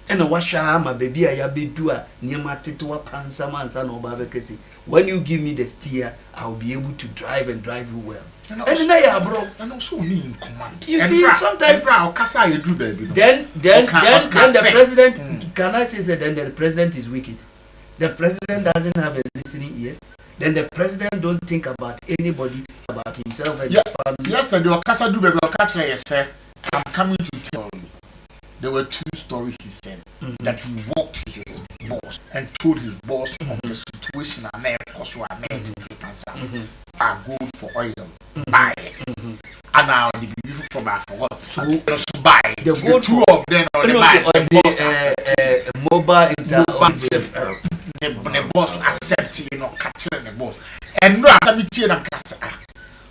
Speaker 3: And what my baby I be doa near my tetua pansama and son of Babakasi. When you give me the steer, I'll be able to drive and drive you well. And then bro, and also me in command. You see, sometimes then the president can I say then the president is wicked. The president doesn't have a listening ear. Then the president don't think about anybody, about himself and his family.
Speaker 1: Yesterday, I'm coming to tell you. There were two stories he said that he walked with his boss and told his boss of the situation and I go for oil, buy it. And now the people from I forgot. So buy the gold two of them on
Speaker 3: the mobile
Speaker 1: the boss accept capturing the boss. And no after me and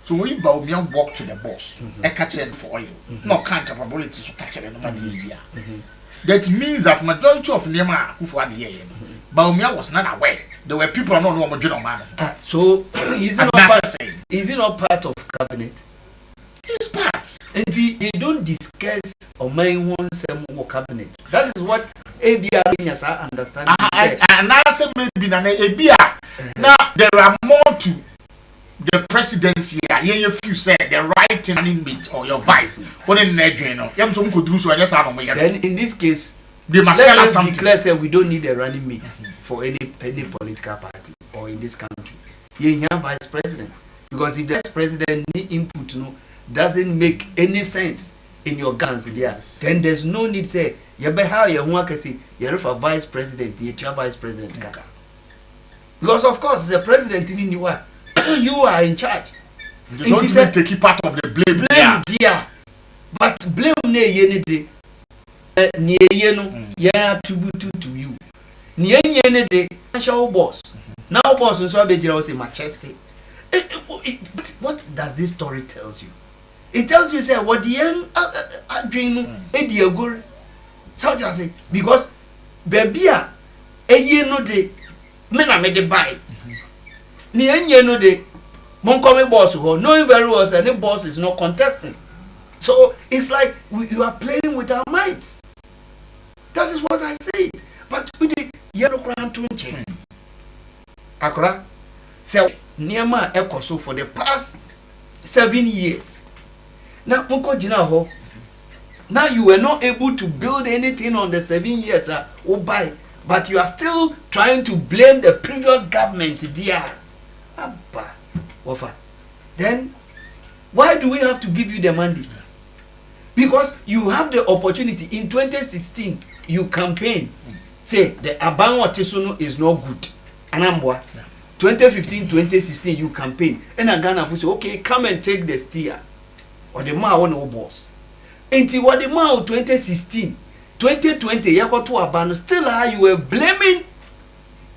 Speaker 1: so we walk to the boss and catch him for oil. No probability to catch him money. That means that majority of Nema who for the year. Baumia was not aware. There were people not know what general man.
Speaker 3: So is it not part of cabinet?
Speaker 1: It's part.
Speaker 3: And they don't discuss or main one some cabinet. That is what ABR as I understand.
Speaker 1: And I said maybe ABR. Now there are more to the presidency. If you say the right running mate or your vice, what in then
Speaker 3: in this case,
Speaker 1: they must
Speaker 3: tell us declare say we don't need a running mate for any political party or in this country. You have vice president because if the vice president need input, doesn't make any sense in your guns there. Then there's no need say you be how you want to say you're a vice president, you're vice president. Because of course the president in you are in charge.
Speaker 1: You don't take part of the blame.
Speaker 3: Yeah. But blame ne yenede ne yeno ya attribute to you. Ne yenede show boss. Now boss so abejira say majesty. What does this story tells you? It tells you say what the end dream ediagor. So just say because baby a yeno de me na me de buy. Ne yeno de Monkome boss knowing very well that the boss is not contesting. So it's like you are playing with our minds. That is what I said. But with the yellow crown to change. Akra, so Niama Ekoso for the past 7 years. Now Moko Jinaho. Now you were not able to build anything on the 7 years buy, but you are still trying to blame the previous government there. Abba. Then why do we have to give you the mandate? Because you have the opportunity. In 2016 you campaign say the Abanwa Tesono is not good. Anambwa 2015 2016 you campaign and Ghana say okay come and take the steer or the ma no boss. Until what the ma 2016 2020 yakoto Abano still how you were blaming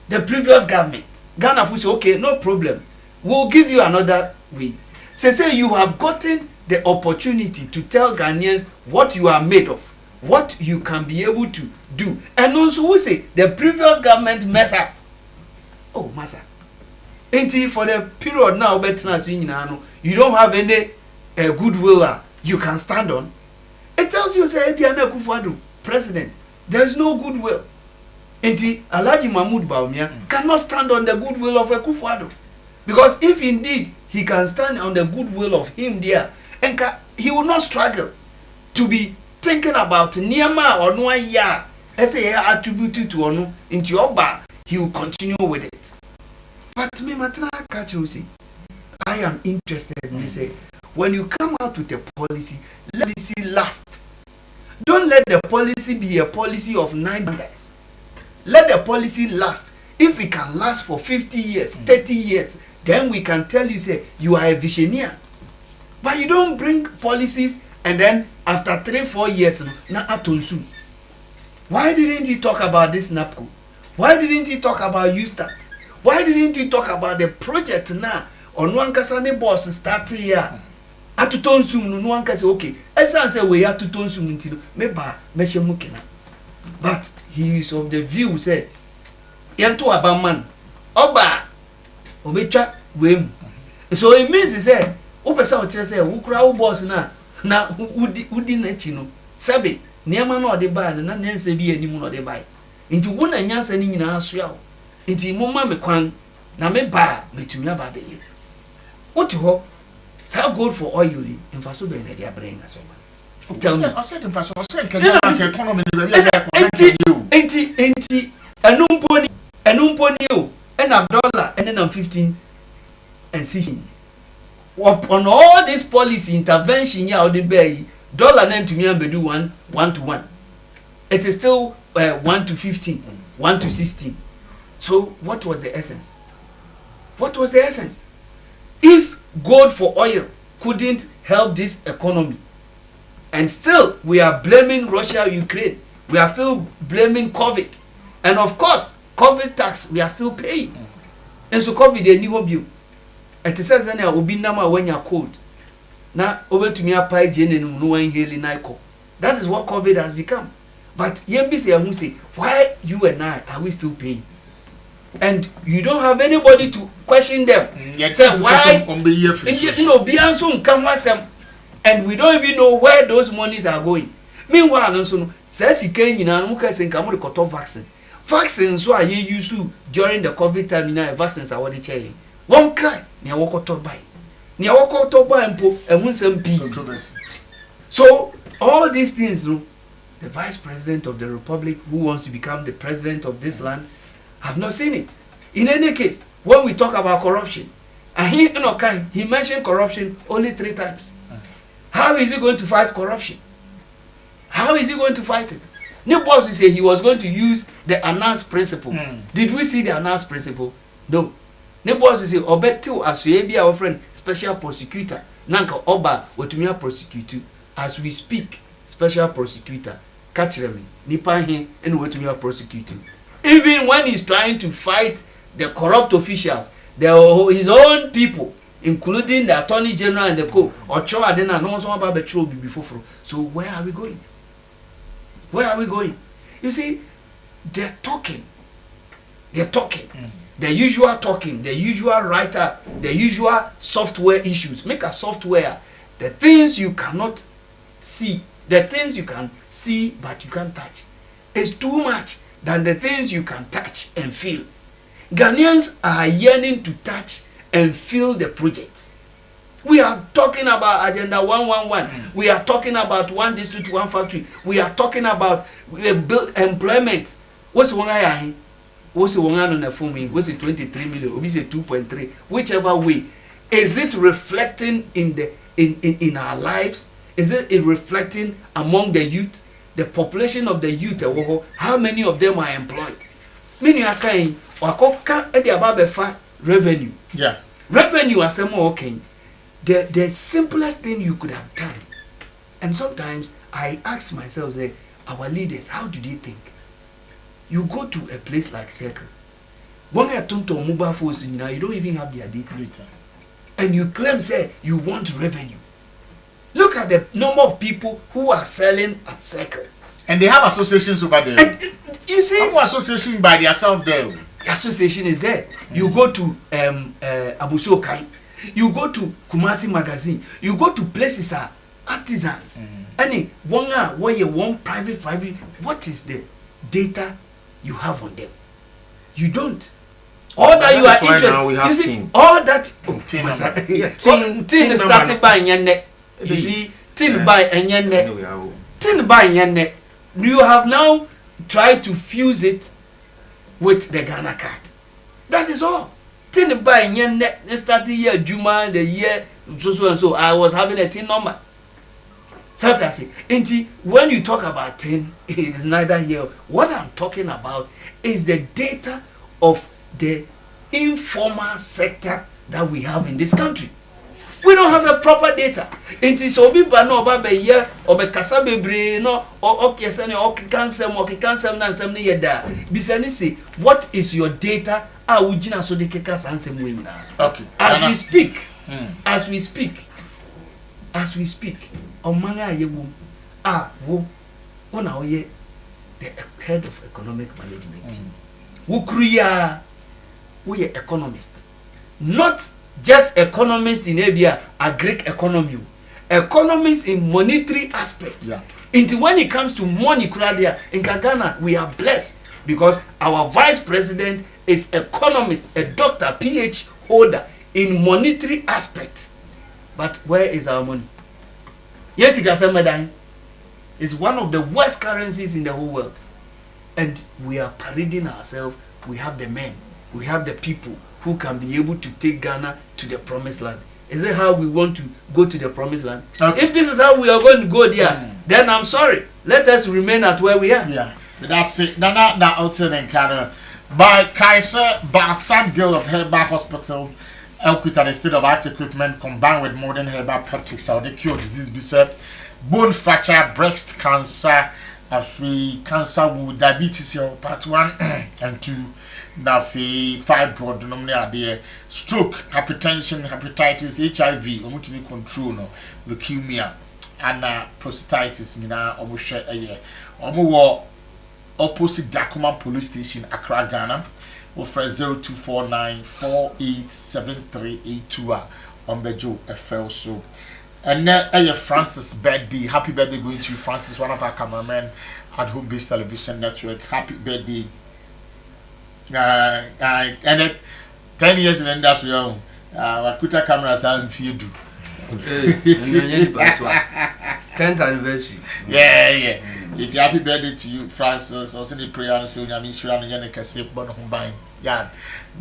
Speaker 3: the previous government. Ghana say okay no problem. We'll give you another way. Say you have gotten the opportunity to tell Ghanaians what you are made of, what you can be able to do. And also we say the previous government mess up. Oh, massa. Until for the period now, you don't have any goodwill you can stand on. It tells Once you say Ebiana Kufuado, president, there's no goodwill. Enti Alhaji Mahmoud Bawumia cannot stand on the goodwill of Kufuado. Because if indeed he can stand on the goodwill of him there, and he will not struggle to be thinking about Niama or Noaya, as a attributed to Onu into Oba, he will continue with it. But me matana catch you see, I am interested in say, when you come out with a policy, let it see last. Don't let the policy be a policy of 9 guys. Let the policy last. If it can last for 50 years, 30 years, then we can tell you, say, you are a visioneer. But you don't bring policies and then after 3-4 years, na atonsu. Why didn't he talk about this NAPCO? Why didn't he talk about Ustart? Why didn't he talk about the project now? On one kasane boss start here. Atutonsum no one can say okay. Esan say we have to tonsum ntino. Meba meshemukina. But he is of the view say yanto abaman oba obetwa wem. So it means he say opesa o kire say wo kura wo boss na udi na chi no. Sabe niam na ode ba na nyansa bi anim na ode ba. Nti wo na nyansa ni nyina aso ya wo. Nti momma me kwan na me ba metumi aba be ye. Oti ho sa gold for oil in faso be na dia bring aso ba. Tell me. I said in faso, I said can you economy enti enumponi o and a dollar and then I'm 15 and 16. Upon all this policy intervention ya the bay dollar then to me and do 1 to 1. It is still 1 to 15, 1 to 16. So what was the essence? What was the essence? If gold for oil couldn't help this economy, and still we are blaming Russia, Ukraine, we are still blaming COVID, and of course COVID tax we are still paying. And so COVID they new you. It says that obi nama when you're cold. Now over to me apply Jane and no one healing Nike. That is what COVID has become. But Yembi say, why you and I are we still paying? And you don't have anybody to question them. Say why? You know, Bianson come with them, and we don't even know where those monies are going. Meanwhile, also says he came in and muka say come to cut vaccine. Vaccines so are you used to during the COVID time. You know, vaccines are what they tell you. One cry, near walk out by, near walk out by and put and win some pee. So all these things, no, the Vice President of the Republic who wants to become the president of this land have not seen it. In any case, when we talk about corruption, and he mentioned corruption only 3 times. How is he going to fight corruption? How is he going to fight it? New boss say he was going to use the announced principle. Did we see the announced principle? No. New boss say obetu asuebi our friend special prosecutor. Nanka oba wetumia prosecute as we speak. Special prosecutor catch them. Nipa he and wetumia prosecute. Even when he's trying to fight the corrupt officials, his own people, including the Attorney General and the co, Ochoa then no one about betrayal before. So where are we going? Where are we going? You see, they're talking. The usual talking, the usual writer, the usual software issues. Make a software. The things you cannot see, the things you can see but you can't touch. It's too much than the things you can touch and feel. Ghanaians are yearning to touch and feel the project. We are talking about Agenda 111. We are talking about 1 district, 1 factory. We are talking about employment. What's one guy? What's the one on the phone? What's it 23 million? What's it 2.3? Whichever way. Is it reflecting in our lives? Is it reflecting among the youth? The population of the youth, how many of them are employed? Many are kind of revenue. Yeah. Revenue as a more okay. The simplest thing you could have done. And sometimes I ask myself, our leaders, how do they think? You go to a place like Circle. When you turn to mobile phones, you don't even have their data. And you claim, say, you want revenue. Look at the number of people who are selling at Circle.
Speaker 1: And they have associations over there.
Speaker 3: And, you see,
Speaker 1: no association by themselves there.
Speaker 3: The association is there. You go to Abuso Kai. You go to Kumasi Magazine. You go to places artisans. Any one private. What is the data you have on them? You don't. All that you are interested. You see, all that. Tin started by Nyane. You see, tin by Nyane. Tin by Nyane. You have now tried to fuse it with the Ghana card. That is all. Tin by Nyane. Started year Juma the year so and so. I was having a tin number. So that's it. When you talk about tin, it is neither here. What I'm talking about is the data of the informal sector that we have in this country. We don't have a proper data. It is obi bano oba be ye obe kasa bebre no okese ne okikansem na nsem ne yeda. Bisani say what is your data a ugina so de keka sansem we nyina. Okay. As we speak omanga yewu wo na oye the head of economic management. Wo kriya we are economist, not just economist in Abia, a Greek economy, economist in monetary aspect. Yeah. Until when it comes to money, in Ghana, we are blessed because our vice president is economist, a doctor, PhD holder in monetary aspect. But where is our money? Yes, it's one of the worst currencies in the whole world, and we are parading ourselves. We have the men. We have the people who can be able to take Ghana to the promised land. Is it how we want to go to the promised land? Okay. If this is how we are going to go there, then I'm sorry. Let us remain at where we are. Yeah,
Speaker 1: that's it. Now, outside in Canada, by Kaiser Bassam Gill of Herbal Hospital, equipped at a state of art equipment combined with modern herbal practices, how they cure disease, beset, bone fracture, breast cancer, cancer with diabetes, part 1 and 2. Now, fibroid, denominator, stroke, hypertension, hepatitis, HIV, omuti control, no, leukemia, and prostatitis. Mina almost share a year. Opposite Dakuma Police Station, Accra, Ghana. Offer 0249487382 on Bejo FL. So, and now, Francis' birthday. Happy birthday going to you, Francis, one of our cameramen at Home Based Television Network. Happy birthday. And 10 years in the industry, Wakuta cameras are in field.
Speaker 3: 10th anniversary.
Speaker 1: Yeah. It's happy birthday to you, Francis. Also, the prayer and so I'm sure I'm going to say, Bon home buying. Yeah,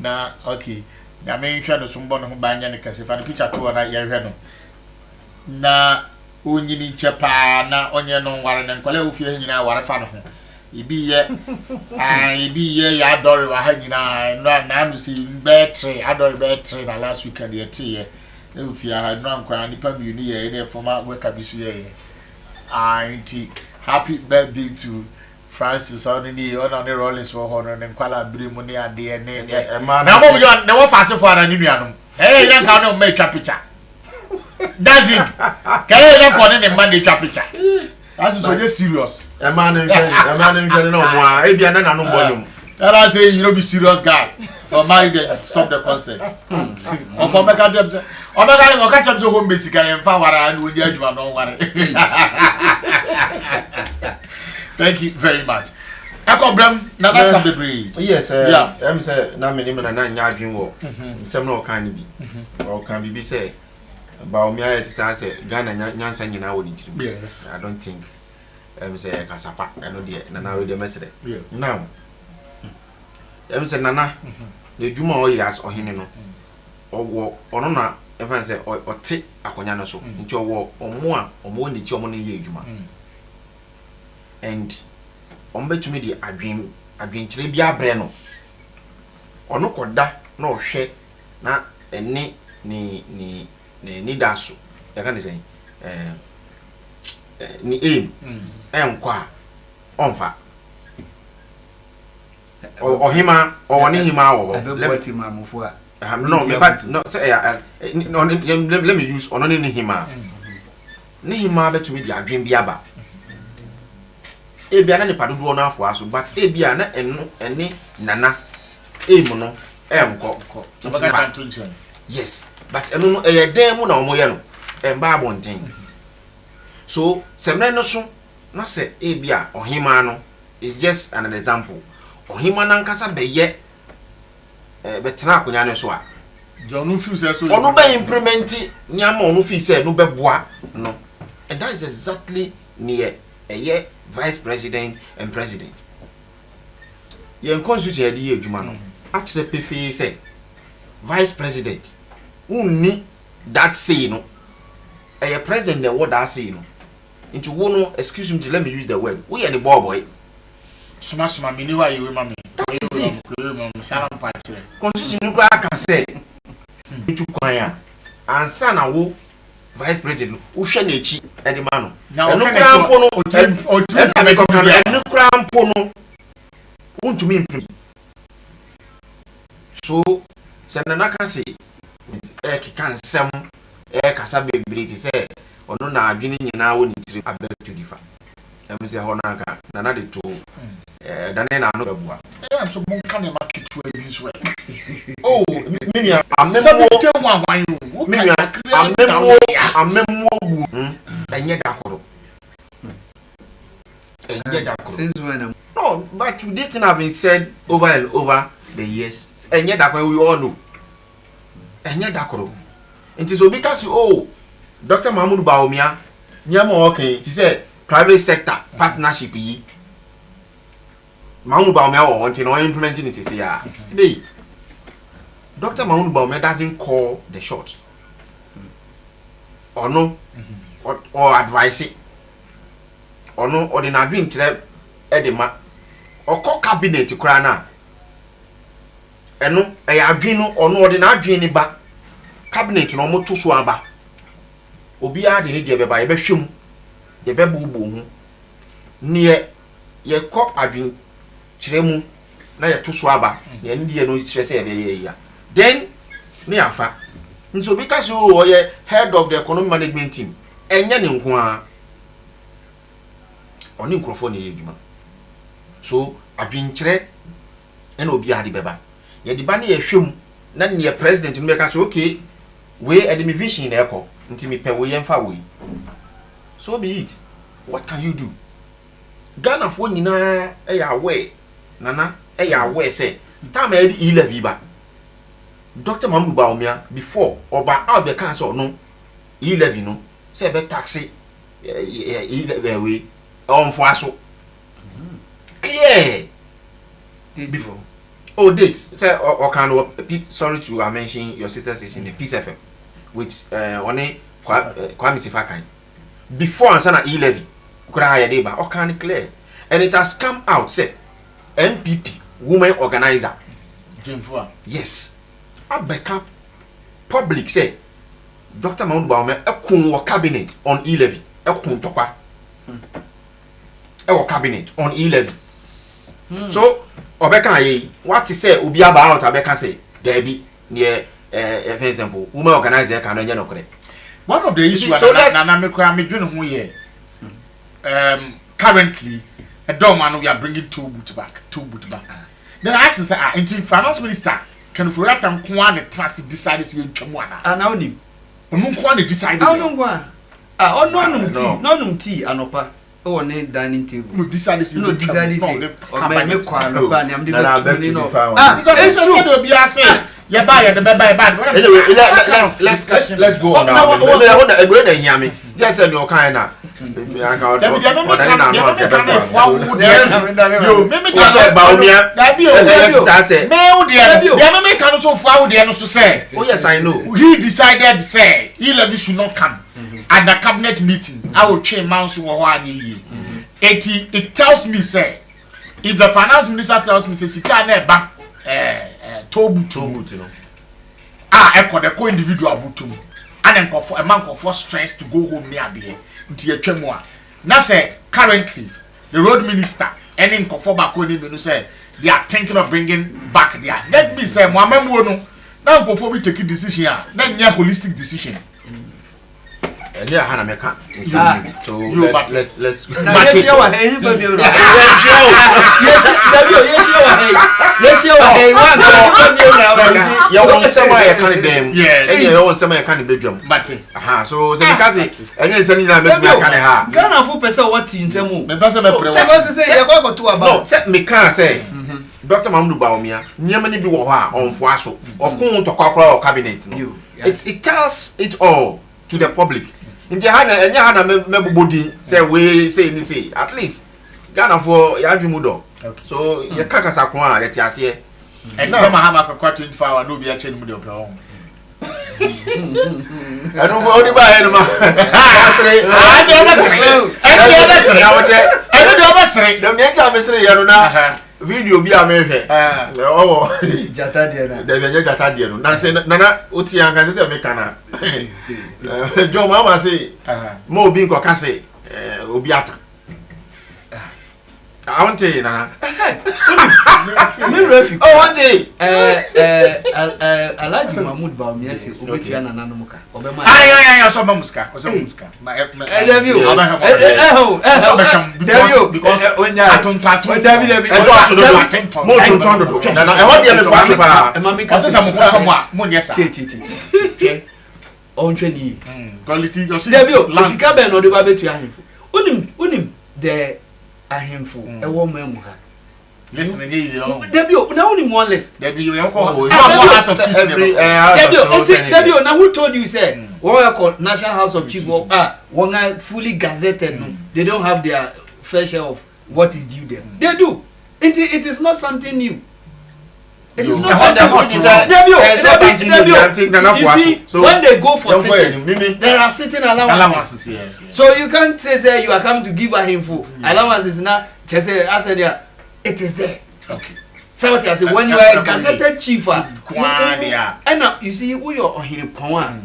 Speaker 1: now, okay. Now, make sure some bon home buying and the picture to what I hear. Now, when you need Chapa, now on your non warrant and call you in our fan. Ibi ye ya adore wa ha nyina na no si battery adore battery na last weekend ye tie e ufia ha no ankwa nipa bi ni ye dey former worker bi so ye auntie happy birthday to Francis on ni on the Rollins for honor and kwala biri mu ni ade ne na mo bi na wo fase for na ni nuanom yan ka no make picture that's it can you ko ne man dey picture that's so just serious.
Speaker 2: A man in no more. If you are not no volume.
Speaker 1: Tell us say you don't be serious guy. So marry stop the concert. O come back at them. O catch up to home basically and fawara and we dey no worry. Thank you very much. Akobram na that can be brave.
Speaker 2: Yes, yeah. Say na me na nya adwen wo. Nsem na o kan bi. O kan bi say ba o mi aye say Ghana nyansa nyina wo di tiri.
Speaker 1: Yes.
Speaker 2: I don't think say kasapa eno de nana we de mesere now say nana the juma o yas ohene no owo ono na even say ote akonya no so nti owo omo ni ti omo ne ye juma and ombetumi di adwen kire bia bre no ono koda na ohwe na ene ni daso ya kan say ni aim enkwa onfa ohima owoni hima wo
Speaker 3: let him amufu
Speaker 2: no but no say no let me use ono ni hima ni hima betumi di adwen bia ba e bia na ne padodo no afo aso but e bia na ene nana aim no enko yes but eno no e den mu na omo ye no e ba abonten So semre no so na se ebia ohima no is just an example. Ohima na nkasa beye betena akonya ne so a
Speaker 1: John feel say so
Speaker 2: onu be implement nyama onu feel say no be boa no, and that is exactly near a vice president and president. Yen constitution edi adwuma no a kire pefe say vice president unni that say no a president the what that say no into one, excuse me, let me use the word, we are the boy
Speaker 1: suma mini wa you mama
Speaker 2: that is it. Constitution no can say into kwanya ansa na wo vice president wo hwe na echi e de ma no eno krampo no eno krampo no untumi implement. So senana ka say kan sem kasa bebree say ono na adwene nyina wo ni tiri abet to difa em say ho na ka na de to dane na no bebua
Speaker 1: am so bon kan e market to abi so
Speaker 2: oh minia amemo bu enye dakoro
Speaker 3: since when
Speaker 2: no, but this thing have been said over and over the years. Enye dakoro, we all know enye dakoro. It is because oh Dr. Mahmoud Bawumia nyama okay he said private sector partnership yi Mahmoud Bawumia wanting or implementing it say ya dey Dr. Mahmoud Bawumia doesn't call the shots or no or advise it or no or the nadwin kire edema or call cabinet kura na eno e adwin no or no or the nadwin ni ba cabinet no mo to so aba obi a de ne de beba ye behwem ye bebubu hu ne ye kɔ adwin kire mu na ye to so aba ye ne de no kire se ye be ya then ne afa nso bi ka so ye head of the economic management team enye ne nko a oni nkrofo ne ye djuma so adwin kire ena obi a de beba ye de ba ne ye hwem na ne president no be ka so okay we edemi vision na ekɔ nti me pe we yemfa we so be it. What can you do? Ghana for nyina e ya aware nana e ya aware say time e di level ba Dr. Mahmoud Bawumia before oba out be can say no level no say be taxi we on for aso clear before oh date say or can sorry to mention your sister is in the Peace FM with one Kwame Sifakan before ansana E-levy kura haya deba o can clear and it has come out say MPP women organizer
Speaker 1: Jemfua
Speaker 2: yes abeka public say Dr. Mahmoud Bawumia ekun cabinet on E-levy ekun tokwa e cabinet on E-levy so obeka ye what to say obi aba out abeka say there be near for example women organizer can no no correct.
Speaker 1: One of the issues
Speaker 2: so
Speaker 1: na me dwene ho ye currently a dorman we are bringing two boot back. Then I asked say until finance minister can for that time ko an trust decide say ntwamu ana
Speaker 3: na onim
Speaker 1: onu ko an decide
Speaker 3: onu gwa onum tea anopa o ne dining table
Speaker 1: no decide say
Speaker 3: me kwa no ba ni am de no
Speaker 1: because it's said obi say yeah, buy the bad.
Speaker 2: Anyway, let's go on now. I hear me. Just say no kind na. Yes, I know.
Speaker 1: He decided say E-levy should not come at the cabinet meeting. I will change mouse it tells me say if the finance minister tells me say sika na ba tobutu no eko the co individual butum and nkofo a man nkofo stress to go home near there nti atwam a na say currently the road minister any nkofo ba ko ni me no say they are thinking of bringing back there let me say moamamuo no na nkofo bi take decision a na nya holistic decision
Speaker 2: Yeah, Hannah Mecca. So let's.
Speaker 3: Yes, you are hey, baby. Yes, you are hey. One,
Speaker 2: you want somewhere you can't them.
Speaker 1: Yeah,
Speaker 2: you want somewhere you can't bedroom.
Speaker 1: But
Speaker 2: So because and then sending that make me can't have.
Speaker 3: Ghana for person what in Semu.
Speaker 1: me person me pray.
Speaker 3: Because say you go to about.
Speaker 2: No, set me can say. Dr. Mamdu Baumia, Niamani be wa on Fuaso, or Kun to Kokra or cabinet. It tells it all to the public. In the Hana and Yana Mebudi say we say at least Ghana for Yajimudo. So your Kakasakwa at Yasia.
Speaker 1: And now I have a quarter in fire, no be a chain with your own.
Speaker 2: I don't go to buy them. I video be American. Oh,
Speaker 3: Jata dia
Speaker 2: they be Jata dia. Nancy Nana Uti and can say Mekana. Joe Mama say, Mo being Kokase, Obiata. I want to tell you, Nana. Oh, one day.
Speaker 3: Alaji Mahmoud Baumia says, Obetia Nanamuka.
Speaker 1: I saw Muska. Because when you are talking, David, ahemfo e wo memu ha listen e easy o Debio na only one list Debio you call house of chief Debio na who told you say one call national house of chief one fully gazetted they don't have their fair share of what is due them they do it is not something new. It is not something so when they go for sittings, there are sitting allowances. Yes. So you can't say you are coming to give a handful. Allowances now. Just say I said yeah, it is there. Okay. So what I say when you are a gazetted chief, and now you see we are on here power.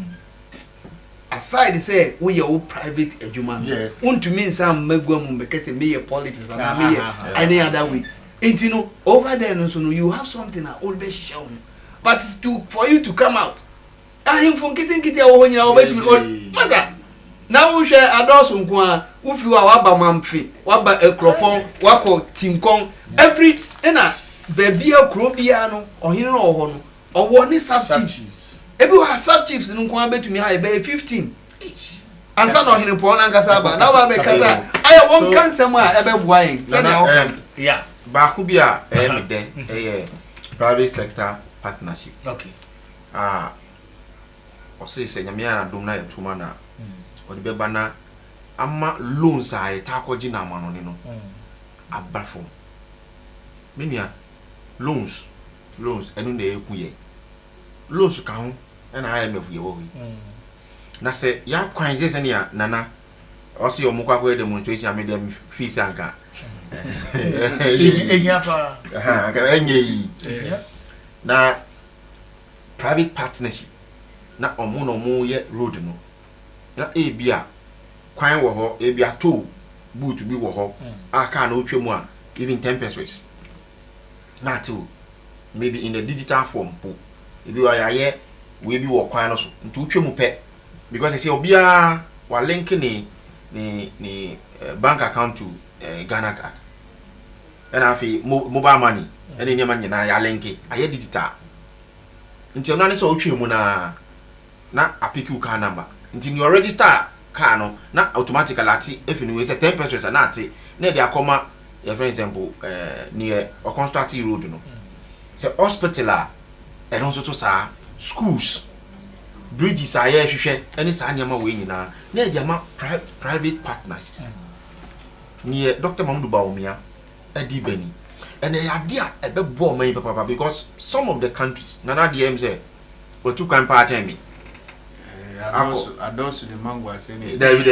Speaker 1: Aside say we are private eduman. Yes. Want to mean some megwam because me a politics and me any other way. And you know, over there, you have something that always shown. But it's for you to come out. I am from getting when you are over to me. Masa, now we share a dozen kwa, if you are Wabamamfi, Waba a cropon, Wako, Tinkong, every enna, baby or crobiano, or hino or one is sub chiefs. Everyone has sub chiefs in Kwambe to me, I pay 15. And some of him upon Angasaba. Now I make I won't come somewhere ever wine. Yeah.
Speaker 2: Bakubia private sector partnership.
Speaker 1: Okay.
Speaker 2: Say Nyamia Dum na tuma na odi beba na ama loans a etakoji na amano ni no abafo. Menia loans enu na ekuye. Loans ka ho na IMF ye wo yi. Na se ya kwan je se ne ya nana o se yo mu kwa demonstration me dem fees anka. Na private partnership na omo ye road no na ebia kwan wo ho ebia to boot bi wo ho aka na otwemu a even 10 pesos na to maybe in a digital form po ebi wa yaye we bi wo kwan no so nti otwemu pe because they say obia wa link ni bank account to Ghana card. And I feel mobile money. And in your money na ya link it. I digital. Until none is okay muna na a pick car number. Until you register car no na automatically ati if you say 10 pesos and ati na dia come your for example near or constructive road no. So hospital and also to sa schools bridges are here hwehwe any sa nyama we nyina na dia ma private partners. Near Dr. Mamdu Baumia, Edi Beni, and the idea a bit bomb papa because some of the countries, Nana DM say, or two can part me.
Speaker 3: I don't see the mango saying
Speaker 2: David,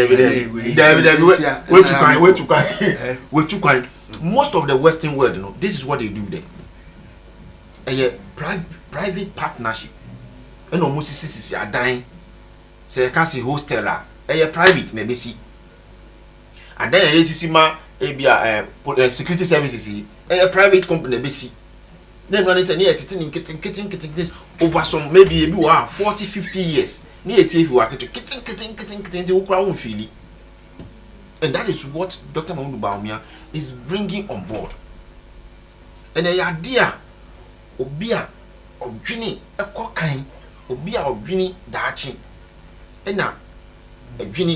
Speaker 2: where to kind. Most of the Western world, you know, this is what they do there. A private partnership, and almost is are dying. Say, I can't see hostel, a private, maybe see. And then ACCMA security services a private company BC. Then when they say near getting over some maybe 40-50 years. Ni eti fi wa kitin ukura won feel. And that is what Dr. Mahmoud Bawumia is bringing on board. And a idea obia odwini ekokan obia odwini daachi. And na odwini